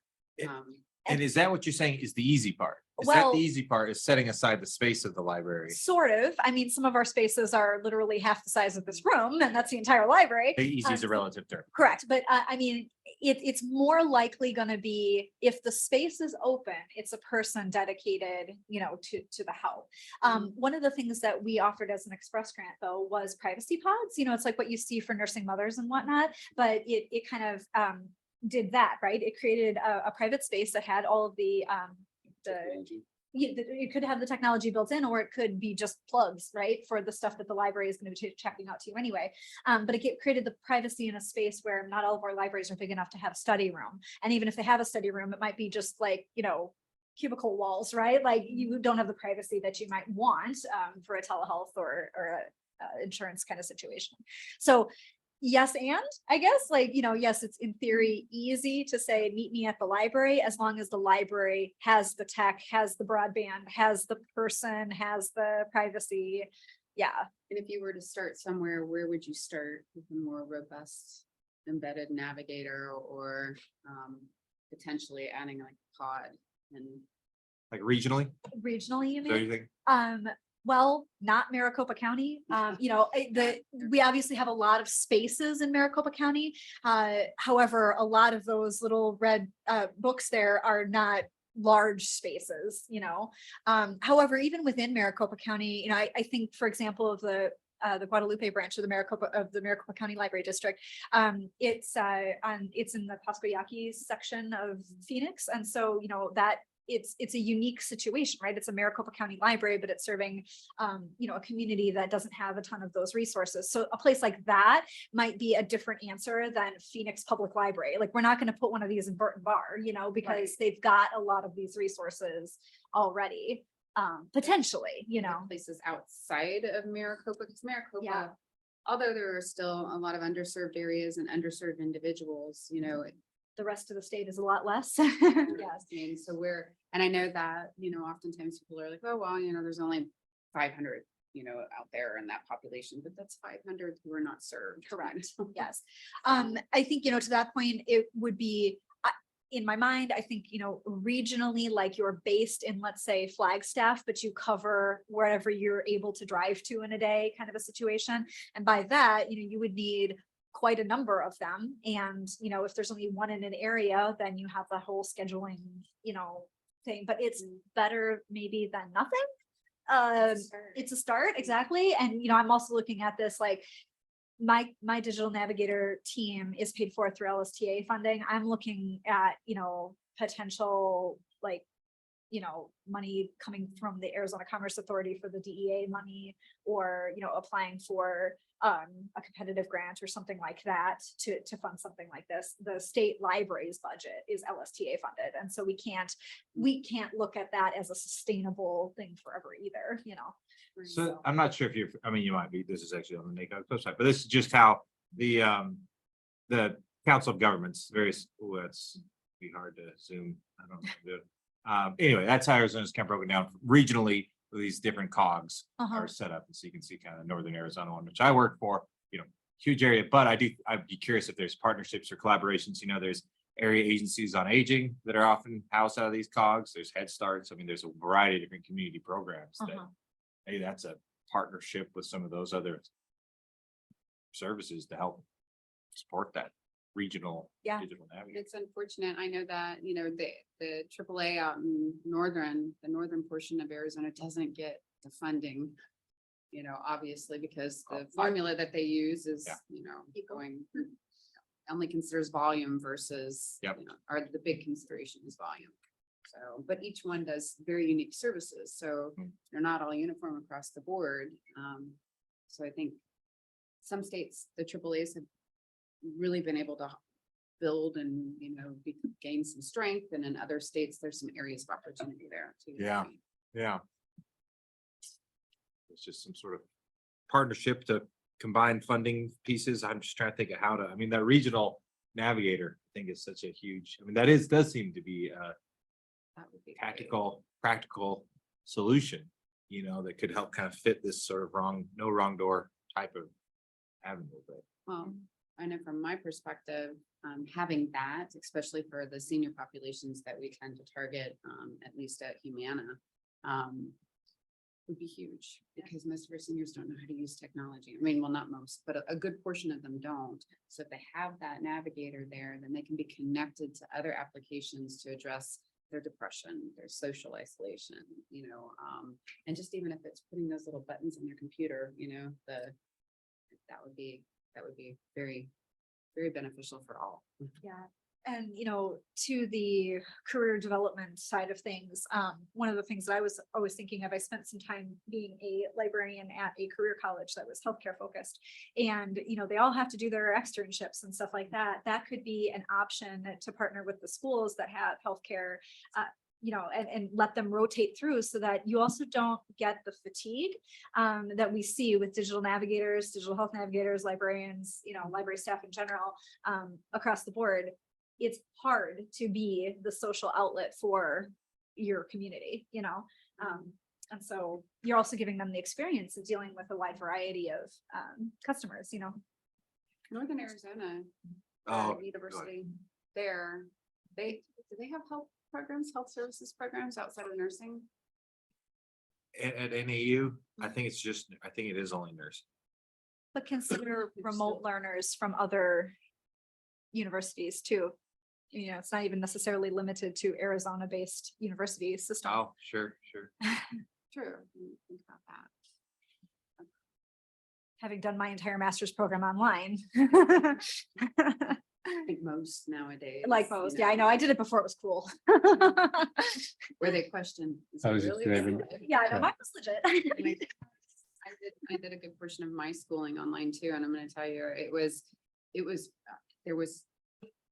And is that what you're saying is the easy part? Is that Well- the easy part, is setting aside the space of the library? Sort of. Some of our spaces are literally half the size of this room, and that's the entire library. Easy is a relative term. Correct, but it's more likely going to be, if the space is open, it's a person dedicated, to the help. One of the things that we offered as an express grant, though, was privacy pods. It's like what you see for nursing mothers and whatnot, but it kind of did that, right? It created a private space that had all of the you could have the technology built in, or it could be just plugs, right, for the stuff that the library is going to be checking out to you anyway. But it created the privacy in a space where not all of our libraries are big enough to have a study room. And even if they have a study room, it might be just like, cubicle walls, right? Like, you don't have the privacy that you might want for a telehealth or a insurance kind of situation. So yes, and I guess, yes, it's in theory easy to say, meet me at the library, as long as the library has the tech, has the broadband, has the person, has the privacy. Yeah. And if you were to start somewhere, where would you start with a more robust embedded navigator, or potentially adding like a pod and Like regionally? Regionally, you So you mean? think? Well, not Maricopa County. We obviously have a lot of spaces in Maricopa County. However, a lot of those little red books there are not large spaces, However, even within Maricopa County, I think, for example, of the Guadalupe branch of the Maricopa County Library District. It's in the Pascoyaki section of Phoenix, and so that. It's a unique situation, right? It's a Maricopa County library, but it's serving, a community that doesn't have a ton of those resources. So a place like that might be a different answer than Phoenix Public Library. Like, we're not going to put one of these in Burton Bar, because they've got a lot of these resources already. potentially, you know. Places outside of Maricopa, because Yeah. Maricopa, although there are still a lot of underserved areas and underserved individuals, you know, The rest of the state is a lot less. yes, I mean, so and I know that, you know, oftentimes people are like, oh, well, you know, there's only 500, you know, out there in that population, but that's 500 who are not served. Correct. Yes. I think, you know, to that point, it would be, in my mind, I think, you know, regionally, like you're based in, let's say, Flagstaff, but you cover wherever you're able to drive to in a day, kind of a situation. And by that, you know, you would need quite a number of them. And, you know, if there's only one in an area, then you have the whole scheduling, you know, thing, but it's better maybe than nothing. It's a start, exactly. And, you know, I'm also looking at this, like, my digital navigator team is paid for through LSTA funding. I'm looking at, you know, potential, like, you know, money coming from the Arizona Commerce Authority for the DEA money, or, you know, applying for a competitive grant or something like that to fund something like this. The state library's budget is LSTA funded. And so we can't look at that as a sustainable thing forever either, you know. So I'm not sure if you're, I mean, you might be, this is actually on the NACO website, but this is just how the Council of Governments, various, it's be hard to zoom. I don't know how to do it. Anyway, that's how Arizona's kind of broken down regionally. These different cogs are set up, and so you can see kind of Northern Arizona one, which I work for, you know, huge area. But I'd be curious if there's partnerships or collaborations. You know, there's area agencies on aging that are often housed out of these cogs. There's Head Starts. I mean, there's a variety of different community programs that maybe that's a partnership with some of those other services to help support that regional digital navigation. It's unfortunate. I know that, you know, the AAA out in the northern portion of Arizona doesn't get the funding, you know, obviously, because the formula that they use is, you know, only considers volume versus, you know, or the big consideration is volume. So, but each one does very unique services. So they're not all uniform across the board. So I think some states, the AAAs have really been able to build and, you know, gain some strength. And in other states, there's some areas of opportunity there too. Yeah. It's just some sort of partnership to combine funding pieces. I'm just trying to think of how to, I mean, that regional navigator, I think is such a huge, I mean, does seem to be That would be tactical, practical solution, you know, that could help kind of fit this sort of no wrong door type of avenue. But well, I know from my perspective, having that, especially for the senior populations that we tend to target, at least at Humana, would be huge, because most of our seniors don't know how to use technology. I mean, well, not most, but a good portion of them don't. So if they have that navigator there, then they can be connected to other applications to address their depression, their social isolation, you know, and just even if it's putting those little buttons on your computer, you know, that would be very, very beneficial for all. Yeah. And, you know, to the career development side of things, one of the things that I was always thinking of, I spent some time being a librarian at a career college that was healthcare focused. And, you know, they all have to do their externships and stuff like that. That could be an option to partner with the schools that have healthcare, you know, and let them rotate through, so that you also don't get the fatigue that we see with digital navigators, digital health navigators, librarians, you know, library staff in general, across the board. It's hard to be the social outlet for your community, you know? And so you're also giving them the experience of dealing with a wide variety of customers, you know? Northern Arizona University there, do they have health programs, health services programs outside of nursing? at NAU, I think it is only nursing. But consider remote learners from other universities too. You know, it's not even necessarily limited to Arizona-based university system. Oh, sure. True. Think about that. Having done my entire master's program online. I think most nowadays. Like most, yeah, I know, I did it before it was cool. Where they question. is I it was just really gonna- legit? Yeah, I know, mine was legit. I did a good portion of my schooling online too, and I'm gonna tell you, there was,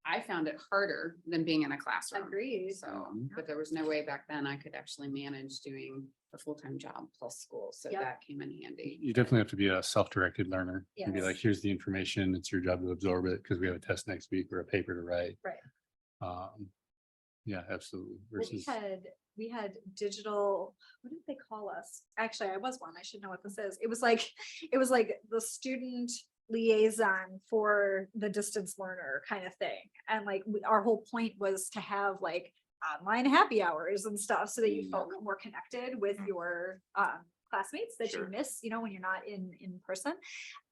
I found it harder than being in a classroom. Agreed. So, but there was no way back then I could actually manage doing a full-time job plus school. So Yep. that came in handy. You definitely have to be a self-directed learner and be Yes. like, here's the information. It's your job to absorb it because we have a test next week or a paper to write. Right. Yeah, absolutely. Well, Versus, we had digital, what did they call us? Actually, I was one. I should know what this is. It was like the student liaison for the distance learner kind of thing. And like our whole point was to have like online happy hours and stuff so that you felt more connected with your classmates that you Sure. miss, you know, when you're not in person.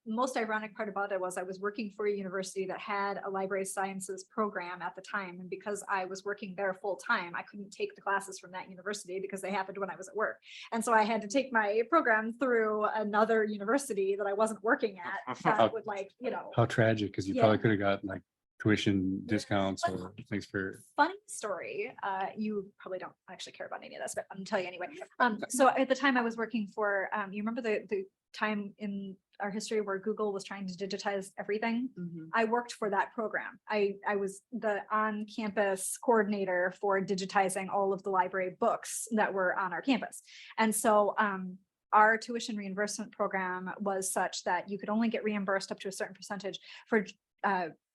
Most ironic part about it was I was working for a university that had a library sciences program at the time. And because I was working there full time, I couldn't take the classes from that university because they happened when I was at work. And so I had to take my program through another university that I wasn't working at that would like, you know. how tragic, because you Yeah. probably could have got like tuition discounts or things for. Funny story. You probably don't actually care about any of this, but I'm gonna tell you anyway. So at the time I was working for, you remember the time in our history where Google was trying to digitize everything? Mhm. I worked for that program. I was the on-campus coordinator for digitizing all of the library books that were on our campus. And so, our tuition reimbursement program was such that you could only get reimbursed up to a certain percentage for,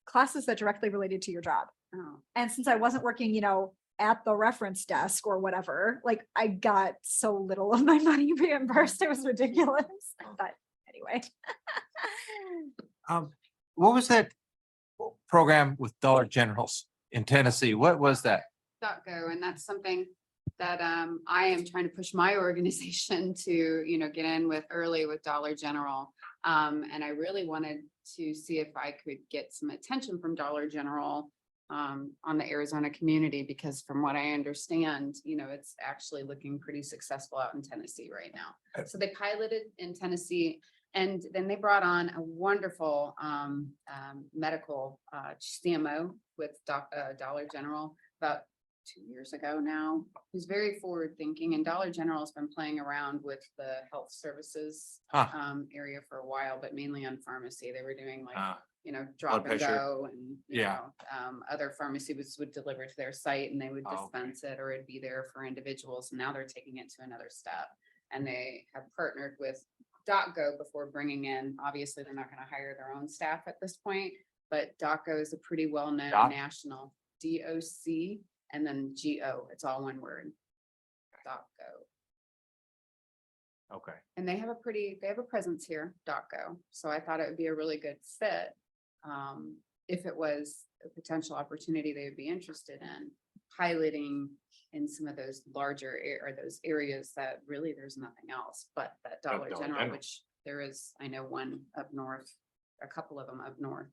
classes that directly related to your job. Oh, And since I wasn't working, you know, at the reference desk or whatever, like I got so little of my money reimbursed. It was ridiculous. But anyway. What was that program with Dollar Generals in Tennessee? What was that? .go, and that's something that I am trying to push my organization to, you know, get in with early with Dollar General. And I really wanted to see if I could get some attention from Dollar General on the Arizona community, because from what I understand, you know, it's actually looking pretty successful out in Tennessee right now. So they piloted in Tennessee, and then they brought on a wonderful medical CMO with Dollar General about 2 years ago now, who's very forward thinking, and Dollar General has been playing around with the health services area for a while, but mainly on pharmacy. They were doing like, you know, drop and pressure. go, and you Yeah. know, other pharmacies would deliver to their site and they would Oh, okay. dispense it, or it'd be there for individuals. And now they're taking it to another step, and they have partnered with .go before bringing in, obviously they're not going to hire their own staff at this point, but .go is a pretty well-known Dot? national DOC and then GO. It's all one word. .go. Okay. And they have a presence here, .go. So I thought it would be a really good fit. If it was a potential opportunity they would be interested in piloting in some of those larger or those areas that really there's nothing else but that Dollar Dollar General, General. which there is, I know one up north, a couple of them up north.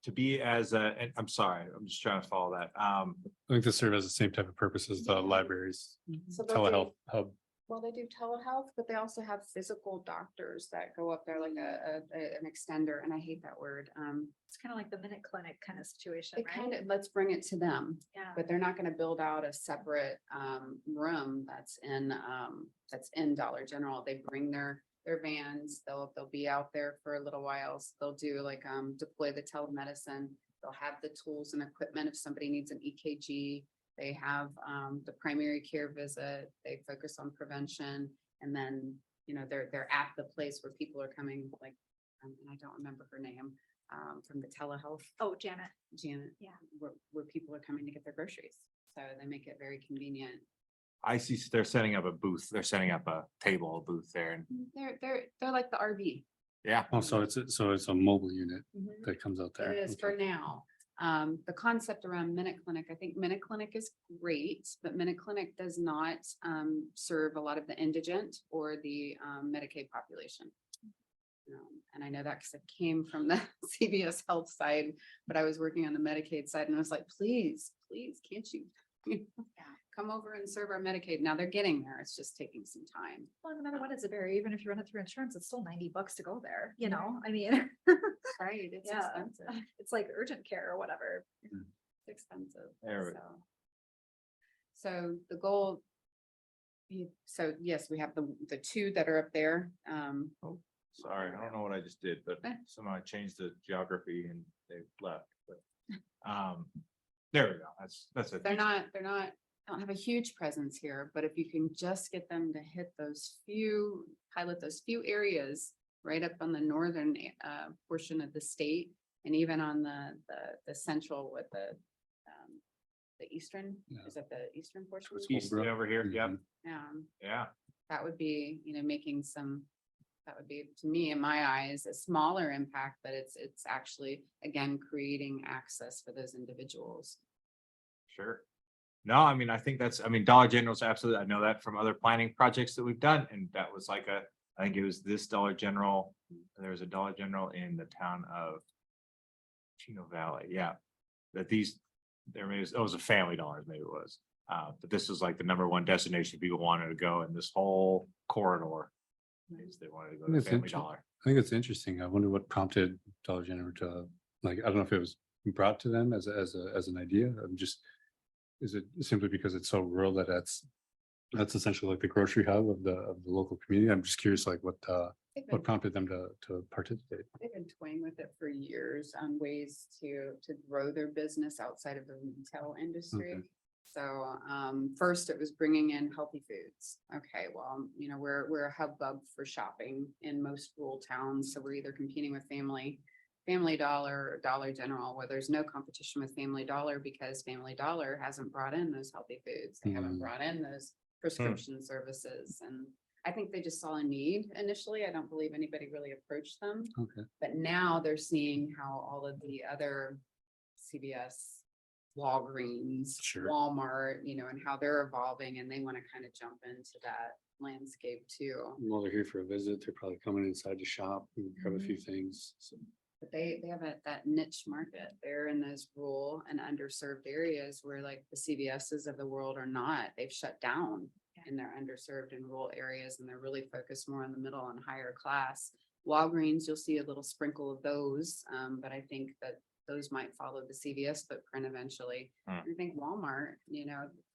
To be as a, and I'm sorry, I'm just trying to follow that. I think this serves as the same type of purpose as the libraries, So they'll do- telehealth hub. Well, they do telehealth, but they also have physical doctors that go up there like an extender, and I hate that word. It's kind of like the minute clinic kind of situation, It right? kind of, let's bring it to them, Yeah. but they're not gonna build out a separate room that's in Dollar General. They bring their vans, they'll be out there for a little while. So they'll do like deploy the telemedicine. They'll have the tools and equipment if somebody needs an EKG. They have the primary care visit, they focus on prevention, and then, you know, they're at the place where people are coming, like, and I don't remember her name, from the telehealth, Oh, Janet. Janet. Yeah. Where people are coming to get their groceries. So they make it very convenient. I see they're setting up a booth. They're setting up a table, a booth there. And They're like the RV. yeah, Oh, so it's a mobile unit Mhm. that comes out there. It is Okay. for now. The concept around Minute Clinic, I think Minute Clinic is great, but Minute Clinic does not serve a lot of the indigent or the Medicaid population. And I know that because it came from the CVS Health side, but I was working on the Medicaid side, and I was like, please, can't you come over and serve our Medicaid? Now they're getting there. It's just taking some time. Well, no matter what, it's a barrier. Even if you run it through insurance, it's still $90 to go there, you know? I mean. Right, it's Yeah. expensive. It's like urgent care or whatever. It's expensive. There we- So the goal. So yes, we have the two that are up there. sorry, I don't know what I just did, but Eh. somehow I changed the geography and they left. But There we go. That's it. They're not, don't have a huge presence here, but if you can just get them to hit pilot those few areas right up on the northern portion of the state, and even on the central with the eastern, Yeah. is that the eastern portion? Towards East Holbrook. over here. Yep. Mhm. Yeah. That would be, making that would be, to me, in my eyes, a smaller impact, but it's actually, again, creating access for those individuals. Sure. No, I mean, I think Dollar General's absolutely, I know that from other planning projects that we've done, and that was like I think it was this Dollar General. There was a Dollar General in the town of Chino Valley, yeah. That it was a Family Dollar, maybe it was. But this was like the #1 destination people wanted to go in this whole corridor. They wanted to go to That's Family interesting. Dollar. I think it's interesting. I wonder what prompted Dollar General to, like, I don't know if it was brought to them as an idea. Is it simply because it's so rural that that's essentially like the grocery hub of the local community? I'm just curious, like what They've been- prompted them to participate? They've been toying with it for years on ways to grow their business outside of the retail industry. Okay. So first it was bringing in healthy foods. Okay, well, we're a hubbub for shopping in most rural towns. So we're either competing with Family Dollar or Dollar General, where there's no competition with Family Dollar because Family Dollar hasn't brought in those healthy foods. They haven't brought in those prescription services. And I think they just saw a need initially. I don't believe anybody really approached them. Okay. But now they're seeing how all of the other CVS, Walgreens, Sure. Walmart, and how they're evolving, and they want to kind of jump into that landscape too. While they're here for a visit, they're probably coming inside to shop and grab a Mm-hmm. few things. So, But they have that niche market. They're in those rural and underserved areas where like the CVSs of the world are not. They've shut down and they're underserved in rural areas, and they're really focused more on the middle and higher class. Walgreens, you'll see a little sprinkle of those, but I think that those might follow the CVS footprint eventually. Hmm. I think Walmart,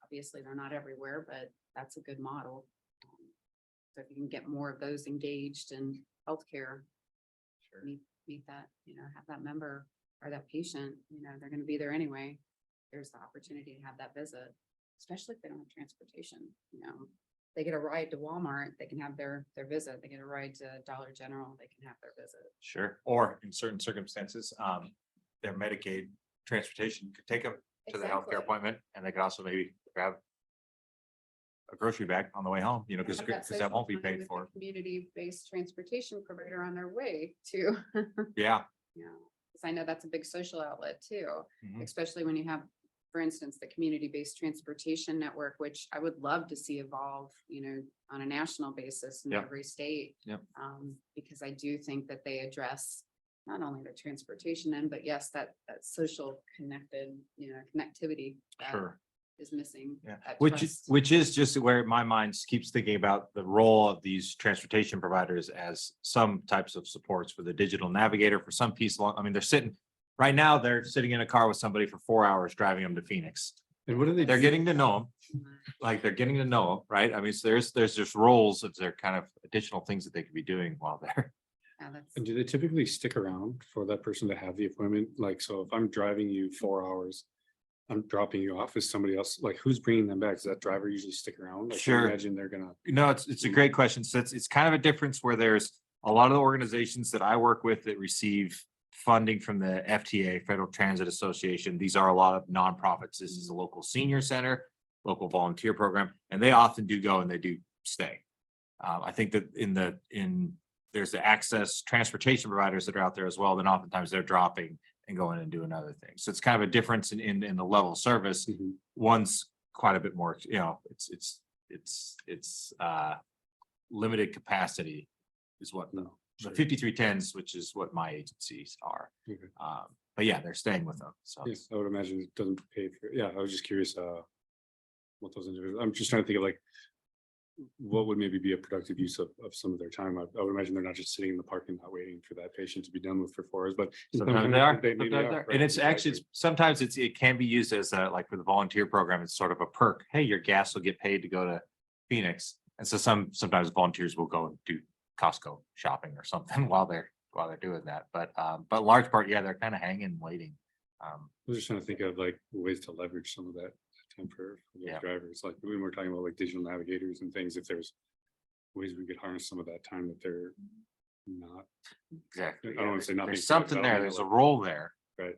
obviously they're not everywhere, but that's a good model. So if you can get more of those engaged in healthcare, Sure. meet that, have that member or that patient, they're gonna be there anyway. There's the opportunity to have that visit, especially if they don't have transportation, They get a ride to Walmart, they can have their visit. They get a ride to Dollar General, they can have their visit. Sure. Or in certain circumstances, their Medicaid transportation could take them to the Exactly. healthcare appointment, and they could also maybe grab a grocery bag on the way home, because Have that social won't be time paid with the for. Community-based transportation provider on their way to, Yeah. because I know that's a big social outlet too. Mhm. Especially when you have, for instance, the community-based transportation network, which I would love to see evolve, on a national basis in Yep. every state. Yep. Because I do think that they address not only the transportation end, but yes, that social connectivity that Sure. is missing. Yeah, that which trust. is just where my mind keeps thinking about the role of these transportation providers as some types of supports for the digital navigator for some piece along. I mean, they're sitting in a car with somebody for 4 hours driving them to Phoenix. And what do they? They're do? getting to know them, they're getting to know them, right? I mean, so there's just roles of their kind of additional things that they could be doing while they're. Yeah, that's- And do they typically stick around for that person to have the appointment? Like, so if I'm driving you 4 hours, I'm dropping you off, is somebody else, like, who's bringing them back? Does that driver usually stick around? I can Sure. Imagine they're gonna. No, it's a great question. So it's kind of a difference where there's a lot of the organizations that I work with that receive funding from the FTA, Federal Transit Association. These are a lot of nonprofits. This is a local senior center, local volunteer program, and they often do go and they do stay. I think that there's the access transportation providers that are out there as well. Then oftentimes they're dropping and going and doing other things. So it's kind of a difference in the level of service. Mhm. One's quite a bit more, it's limited capacity is what the Sure. 5310s, which is what my agencies are. Okay. But yeah, they're staying with them. So Yeah, I would imagine it doesn't pay for, yeah, I was just curious, what those individuals, I'm just trying to think of like, what would maybe be a productive use of some of their time? I would imagine they're not just sitting in the parking lot waiting for that patient to be done with for 4 hours, but. sometimes they are. maybe sometimes they're- And it's actually, sometimes it can be used as like for the volunteer program, it's sort of a perk. Hey, your gas will get paid to go to Phoenix. And so sometimes volunteers will go and do Costco shopping or something while they're doing that. But large part, yeah, they're kind of hanging, waiting. I was just trying to think of like ways to leverage some of that time for those Yeah. drivers. Like when we're talking about like digital navigators and things, if there's ways we could harness some of that time that they're not, Exactly. I don't wanna say not being There's something there. developmental, There's a like- role there. right?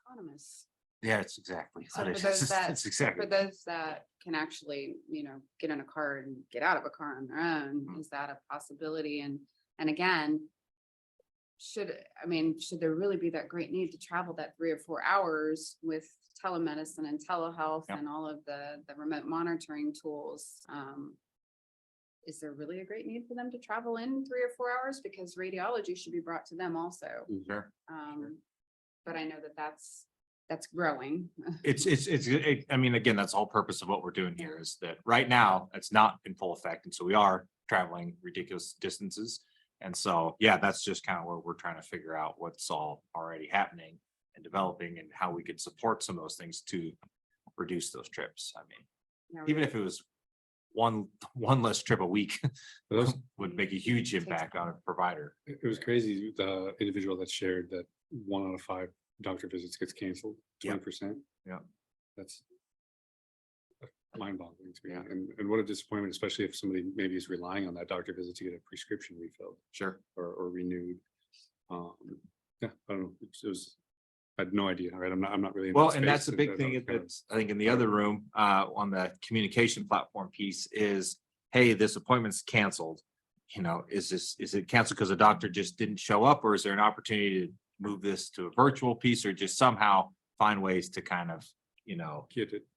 Autonomous. Yeah, it's exactly. So what for it those is. that, It's exactly. for those that can actually, get in a car and get out of a car on their own, Mhm. is that a possibility? And again, should there really be that great need to travel that 3 or 4 hours with telemedicine and telehealth Yep. and all of the remote monitoring tools? Is there really a great need for them to travel in 3 or 4 hours? Because radiology should be brought to them also. Sure. But I know that that's growing. I mean, again, that's the whole purpose of what we're doing here is that right now it's not in full effect. And so we are traveling ridiculous distances. And so, yeah, that's just kind of where we're trying to figure out what's all already happening and developing and how we could support some of those things to reduce those trips. I mean, Now, even if it was one less trip a week But those, would make a huge impact on a provider. it was crazy, the individual that shared that 1 out of 5 doctor visits gets canceled, Yeah. 20%. Yeah. That's mind-boggling to me. Yeah. And what a disappointment, especially if somebody maybe is relying on that doctor visit to get a prescription refilled Sure. or renewed. Yeah, I don't know. It was, I had no idea. All right. I'm not really. in Well, that and that's space, the big that thing was kind of- that's, I think in the other room, on the communication platform piece is, hey, this appointment's canceled. Is it canceled because the doctor just didn't show up, or is there an opportunity to move this to a virtual piece, or just somehow find ways to kind of, Get it.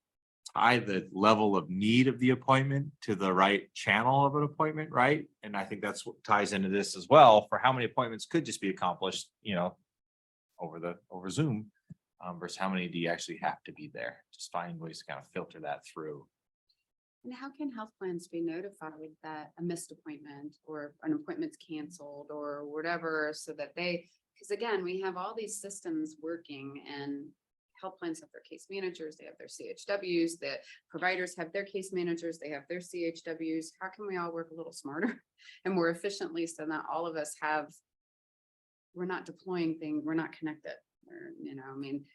tie the level of need of the appointment to the right channel of an appointment, right? And I think that's what ties into this as well, for how many appointments could just be accomplished, over Zoom, versus how many do you actually have to be there? Just find ways to kind of filter that through. And how can health plans be notified that a missed appointment or an appointment's canceled or whatever, so that because again, we have all these systems working and health plans have their case managers, they have their CHWs, the providers have their case managers, they have their CHWs. How can we all work a little smarter and more efficiently so that all of us we're not deploying things, we're not connected?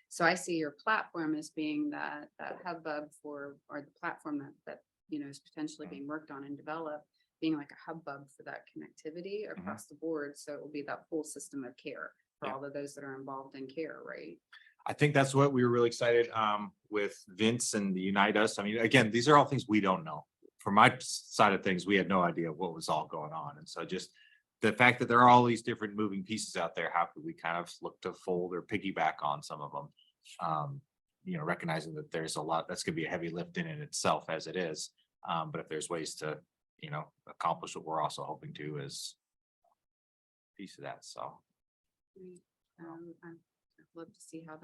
So I see your platform as being that hubbub or the platform that is potentially being worked on and developed, being like a hubbub for that connectivity across the board. So it will be that full system of care for Yeah. all of those that are involved in care, right? I think that's what we were really excited with Vince and the Unite Us. I mean, again, these are all things we don't know. From my side of things, we had no idea what was all going on. And so just the fact that there are all these different moving pieces out there, how could we kind of look to fold or piggyback on some of them? Recognizing that there's a lot that's gonna be a heavy lift in it itself as it is. But if there's ways to, accomplish what we're also hoping to is a piece of that. So, I'd love to see how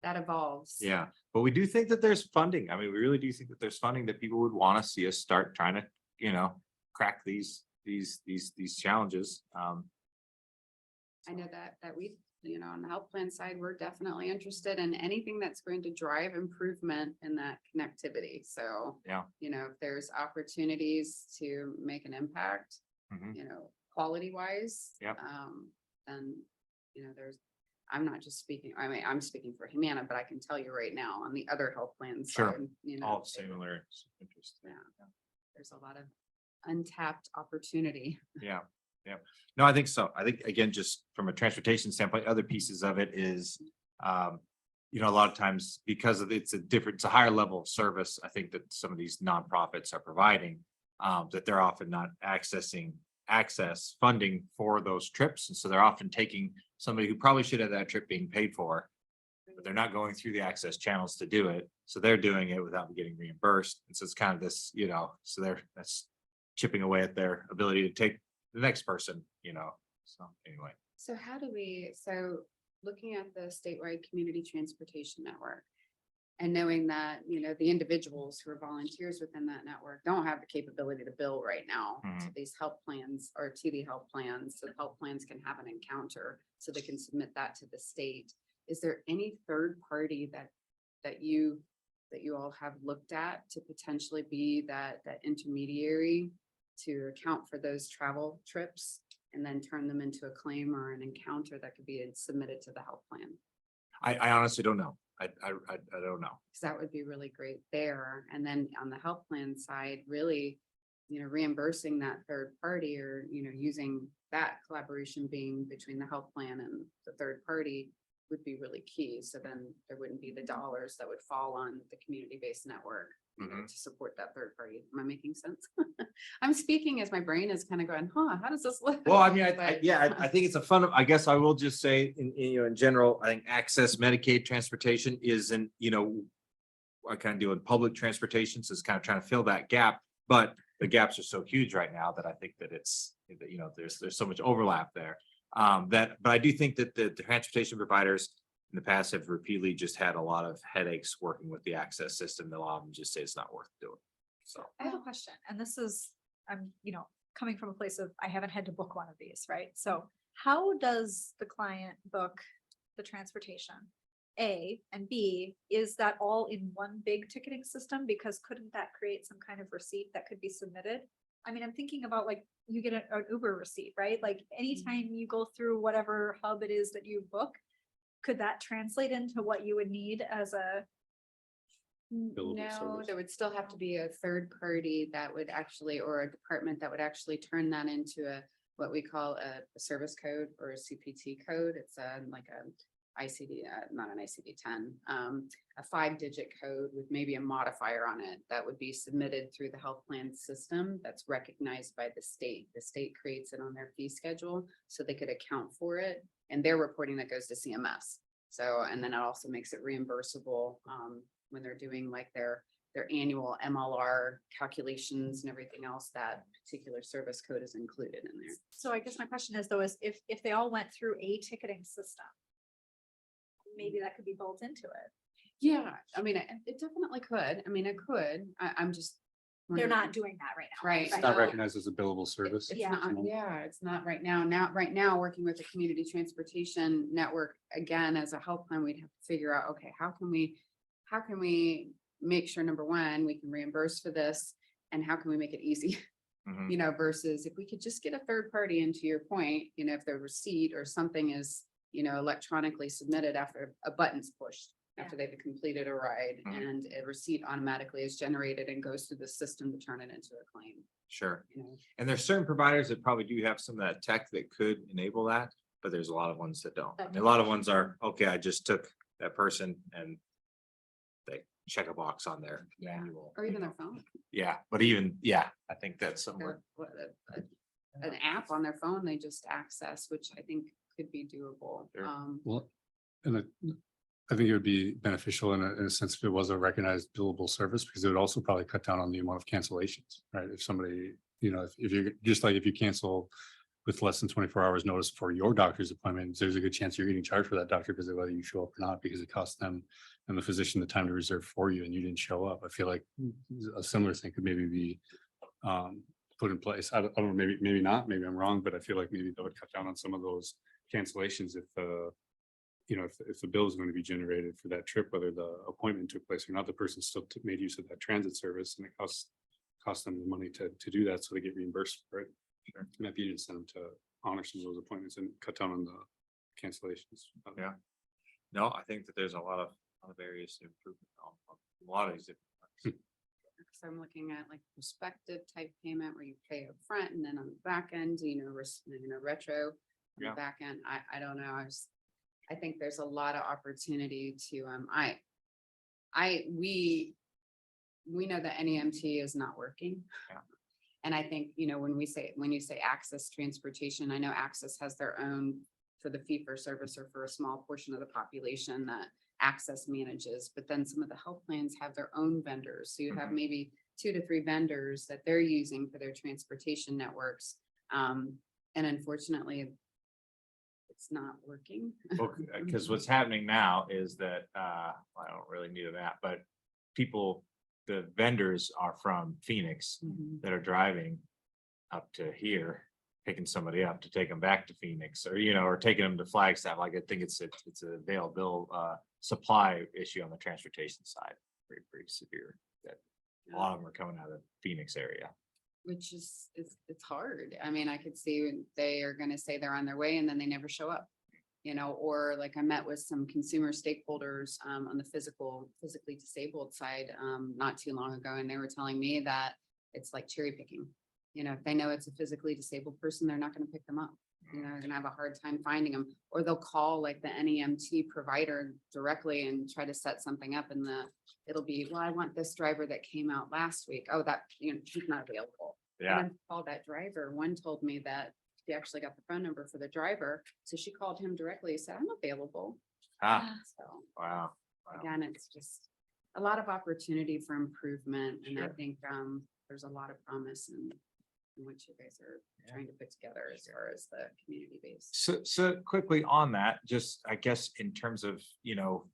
that evolves. yeah, but we do think that there's funding. I mean, we really do think that there's funding that people would want to see us start trying to, crack these challenges. I know that we, on the health plan side, we're definitely interested in anything that's going to drive improvement in that connectivity. So, Yeah. If there's opportunities to make an impact, Mhm. quality wise. Yep. Then, I'm not just speaking, I'm speaking for Humana, but I can tell you right now on the other health plans. Sure. side, All similar interest. Yeah. There's a lot of untapped opportunity. Yeah, yeah. No, I think so. I think, again, just from a transportation standpoint, other pieces of it is, a lot of times because it's a higher level of service, I think that some of these nonprofits are providing, that they're often not access funding for those trips. And so they're often taking somebody who probably should have that trip being paid for, but they're not going through the access channels to do it. So they're doing it without getting reimbursed. And so it's kind of this, so that's chipping away at their ability to take the next person, so anyway. So looking at the statewide community transportation network and knowing that, the individuals who are volunteers within that network don't have the capability to bill right now to these health plans or to the health plans. So the health plans can have an encounter so they can submit that to the state. Is there any third party that you all have looked at to potentially be that intermediary to account for those travel trips and then turn them into a claim or an encounter that could be submitted to the health plan. I honestly don't know. I don't know. Because that would be really great there. And then on the health plan side, really, reimbursing that third party or, using that collaboration being between the health plan and the third party would be really key. So then there wouldn't be the dollars that would fall on the community-based network to support that third party. Am I making sense? I'm speaking as my brain is kind of going, how does this look? Well, I mean, But- I think it's a fun, I guess I will just say in general, I think access Medicaid transportation isn't, I kind of deal with public transportation, so it's kind of trying to fill that gap. But the gaps are so huge right now that I think that it's, there's so much overlap there. But I do think that the transportation providers in the past have repeatedly just had a lot of headaches working with the access system. A lot of them just say it's not worth doing. So. I have a question, and this is, I'm, coming from a place of, I haven't had to book one of these, right? So how does the client book the transportation? A, and B, is that all in one big ticketing system? Because couldn't that create some kind of receipt that could be submitted? I mean, I'm thinking about like, you get an Uber receipt, right? Like anytime you go through whatever hub it is that you book, could that translate into what you would need as a? Billable No, service. there would still have to be a third party that would actually, or a department that would actually turn that into what we call a service code or a CPT code. It's like a ICD, not an ICD-10, a 5-digit code with maybe a modifier on it that would be submitted through the health plan system that's recognized by the state. The state creates it on their fee schedule so they could account for it, and they're reporting that goes to CMS. So, and then it also makes it reimbursable when they're doing like their annual MLR calculations and everything else. That particular service code is included in there. So I guess my question is though, is if they all went through a ticketing system, maybe that could be built into it. Yeah, I mean, it definitely could. I mean, it could. I'm just. They're not doing that right now. Right. It's not recognized as a billable service. It's Yeah. not, it's not right now. Right now, working with the community transportation network, again, as a health plan, we'd have to figure out, okay, how can we make sure, number one, we can reimburse for this, and how can we make it easy? Mhm. Versus if we could just get a third party, and to your point, if the receipt or something is, electronically submitted after a button's pushed, after they've completed a ride, Mhm. and a receipt automatically is generated and goes through the system to turn it into a claim. Sure. And there's certain providers that probably do have some of that tech that could enable that, but there's a lot of ones that don't. That A lot of ones are, okay, I just took that person and they check a box on their manual. Or even their phone. Yeah, but I think that's somewhere. An app on their phone they just access, which I think could be doable. Sure. Well, and I think it would be beneficial in a sense if it was a recognized billable service, because it would also probably cut down on the amount of cancellations, right? If somebody, if you're just like, if you cancel with less than 24 hours notice for your doctor's appointment, there's a good chance you're getting charged for that doctor visit, whether you show up or not, because it costs them and the physician the time to reserve for you and you didn't show up. I feel like a similar thing could maybe be put in place. I don't know, maybe not, maybe I'm wrong, but I feel like maybe that would cut down on some of those cancellations if if the bill is going to be generated for that trip, whether the appointment took place or not, the person still made use of that transit service, and it costs them the money to do that, so they get reimbursed for it. Sure. It might be an incentive to honor some of those appointments and cut down on the cancellations. Yeah. No, I think that there's a lot of areas to improvement on a lot of these different things. So I'm looking at like prospective type payment where you pay up front and then on the back end, retro on Yeah. the back end. I don't know. I think there's a lot of opportunity to, we know that NEMT is not working. Yeah. And I think, when you say access transportation, I know Access has their own for the fee for service or for a small portion of the population that Access manages, but then some of the health plans have their own vendors. So you have maybe 2 to 3 vendors that they're using for their transportation networks. And unfortunately, it's not working. Because what's happening now is that, I don't really need a map, but the vendors are from Phoenix that are driving up to here, picking somebody up to take them back to Phoenix, or taking them to Flagstaff. Like, I think it's a available supply issue on the transportation side, pretty severe. That a lot of them are coming out of the Phoenix area. which is, it's hard. I mean, I could see when they are gonna say they're on their way and then they never show up. You know, or like I met with some consumer stakeholders on the physically disabled side not too long ago, and they were telling me that it's like cherry picking. You know, if they know it's a physically disabled person, they're not gonna pick them up. You know, they're gonna have a hard time finding them, or they'll call like the NEMT provider directly and try to set something up, and it'll be, well, I want this driver that came out last week. Oh, that, you know, he's not available. Yeah. And I called that driver. One told me that she actually got the phone number for the driver. So she called him directly, said, I'm available. Ah, So wow. Wow. again, it's just a lot of opportunity for improvement. And I Sure. think there's a lot of promise in what you guys are trying to put together as far as the community base. So quickly on that, just I guess in terms of, you know,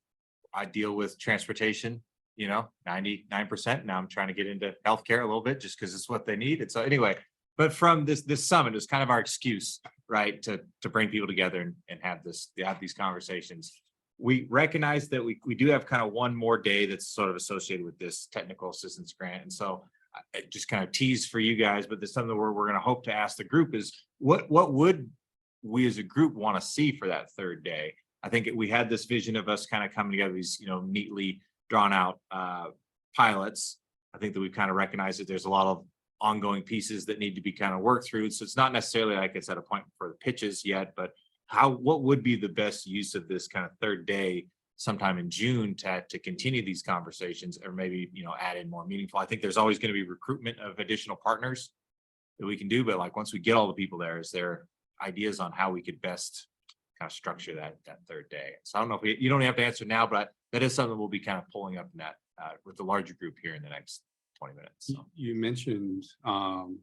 I deal with transportation, you know, 99%. Now I'm trying to get into healthcare a little bit just because it's what they need. And so anyway, but from this summit is kind of our excuse, right? To bring people together and have these conversations. We recognize that we do have kind of one more day that's sort of associated with this technical assistance grant. And so I just kind of tease for you guys, but there's something we're going to hope to ask the group is what would we as a group want to see for that third day? I think we had this vision of us kind of coming together, these, you know, neatly drawn out pilots. I think that we've kind of recognized that there's a lot of ongoing pieces that need to be kind of worked through. So it's not necessarily like it's at a point for the pitches yet, but what would be the best use of this kind of third day sometime in June to continue these conversations, or maybe, you know, add in more meaningful. I think there's always going to be recruitment of additional partners that we can do, but like once we get all the people there, is there ideas on how we could best kind of structure that third day? So I don't know if you don't have to answer now, but that is something we'll be kind of pulling up in that with the larger group here in the next 20 minutes. So. You mentioned kind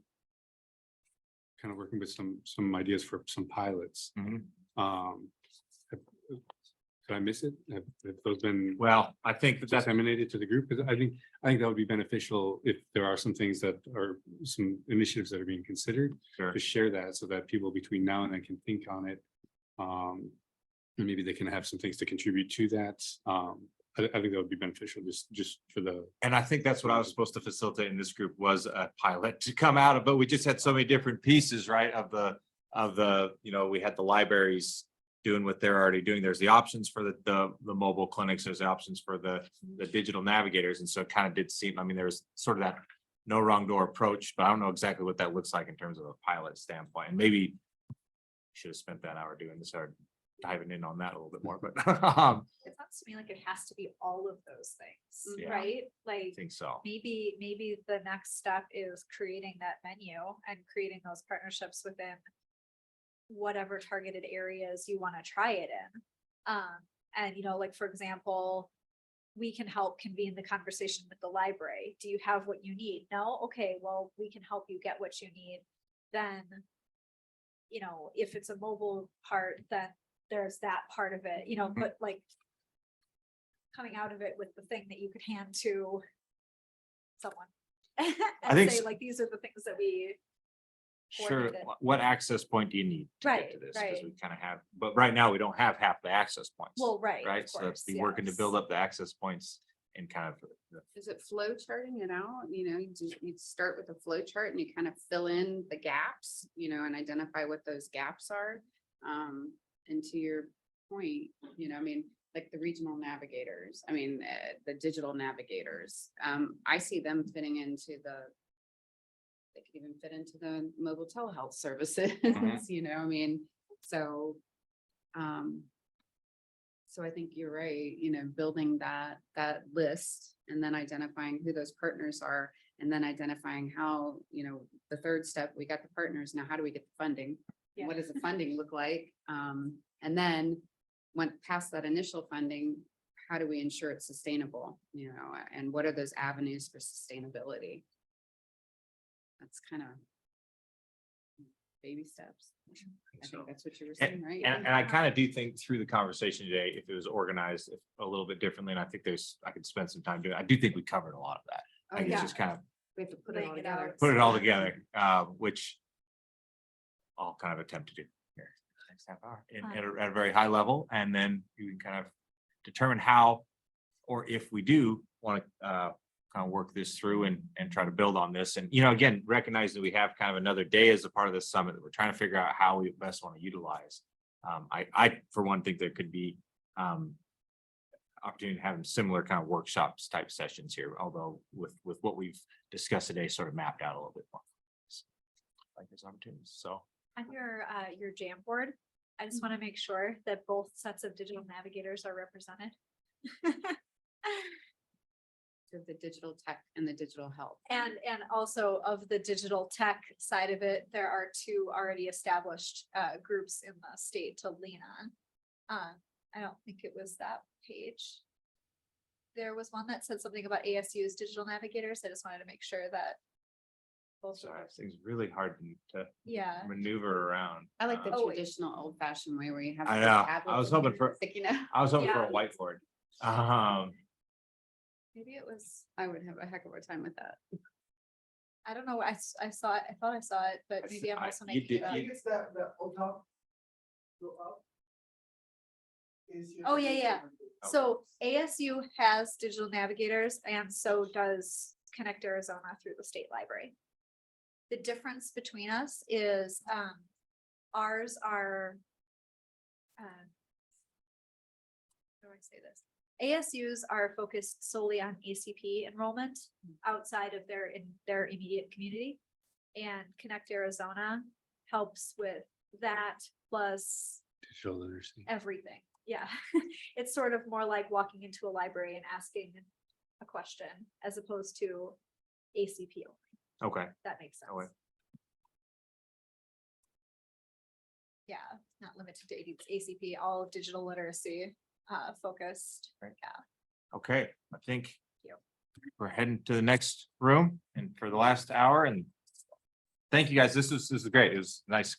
of working with some ideas for some pilots. Mhm. Did I miss it? Have those been Well, I think that's disseminated to the group? Because I think that would be beneficial if there are some things that are some initiatives that are being considered, sure. to share that so that people between now and then can think on it. And maybe they can have some things to contribute to that. I think that would be beneficial just for the. And I think that's what I was supposed to facilitate in this group was a pilot to come out of, but we just had so many different pieces, right? Of the, you know, we had the libraries doing what they're already doing. There's the options for the mobile clinics. There's the options for the digital navigators. And so it kind of did seem, I mean, there was sort of that no wrong door approach, but I don't know exactly what that looks like in terms of a pilot standpoint. And maybe should have spent that hour doing this, or diving in on that a little bit more, but It sounds to me like it has to be all of those things, Yeah. right? I Like think so. maybe the next step is creating that menu and creating those partnerships within whatever targeted areas you want to try it in. And you know, like for example, we can help convene the conversation with the library. Do you have what you need? No? Okay, well, we can help you get what you need. Then, you know, if it's a mobile part, then there's that part of it, you know, but like coming out of it with the thing that you could hand to someone I and think say s- like, these are the things that we Sure. coordinated. What access point do you need to get Right, to this? Because right. we kind of have, but right now we don't have half the access points. Well, right. Right. of So let's course, be working to yes. build up the access points and kind of. Is it flow charting it out? You know, you start with a flow chart and you kind of fill in the gaps, you know, and identify what those gaps are. And to your point, you know, I mean, like the regional navigators, I mean, the digital navigators, I see them fitting into they could even fit into the mobile telehealth services, you know, I mean, so, so I think you're right, you know, building that list and then identifying who those partners are, and then identifying how, you know, the third step, we got the partners, now how do we get the funding? Yeah. What does the funding look like? And then went past that initial funding, how do we ensure it's sustainable, you know, and what are those avenues for sustainability? That's kind of baby steps. I think that's what you were saying, right? And I kind of do think through the conversation today, if it was organized a little bit differently, and I think I could spend some time doing it. I do think we covered a lot of that. Oh, I think it's yeah. just kind of We have to put it all Laying it together. out. put it all together, which I'll kind of attempt to do here next half hour at a very high level, and then you can kind of determine how, or if we do want to kind of work this through and try to build on this. And, you know, again, recognize that we have kind of another day as a part of this summit that we're trying to figure out how we best want to utilize. I, for one, think there could be opportunity to have similar kind of workshops type sessions here, although with what we've discussed today sort of mapped out a little bit more. Like there's opportunities. So On your jam board, I just want to make sure that both sets of digital navigators are represented. To the digital tech and the digital health. And also of the digital tech side of it, there are two already established groups in the state to lean on. I don't think it was that page. There was one that said something about ASU's digital navigators. I just wanted to make sure that. Both of sorry, those- things really hard to Yeah, maneuver around. I like the Oh, wait. traditional old fashioned way where you have. I the know. I tablets was and hoping for- sticking out. I was hoping for Yeah. a whiteboard. maybe it was, I would have a heck of a time with that. I don't know, I saw it, I thought I saw it, but maybe I'm also you making it did- up. you- It's the on top. Go up. Oh, yeah. So ASU has digital navigators and so does Connect Arizona through the state library. The difference between us is ours are how do I say this? ASUs are focused solely on ACP enrollment outside of their immediate community. And Connect Arizona helps with that plus Digital literacy. everything. Yeah, it's sort of more like walking into a library and asking a question as opposed to ACP only. Okay. if That makes sense. Okay. Yeah, not limited to ACP, all of digital literacy focused. Right. Yeah. Okay, I think you. we're heading to the next room and for the last hour and thank you guys. This is great. It was nice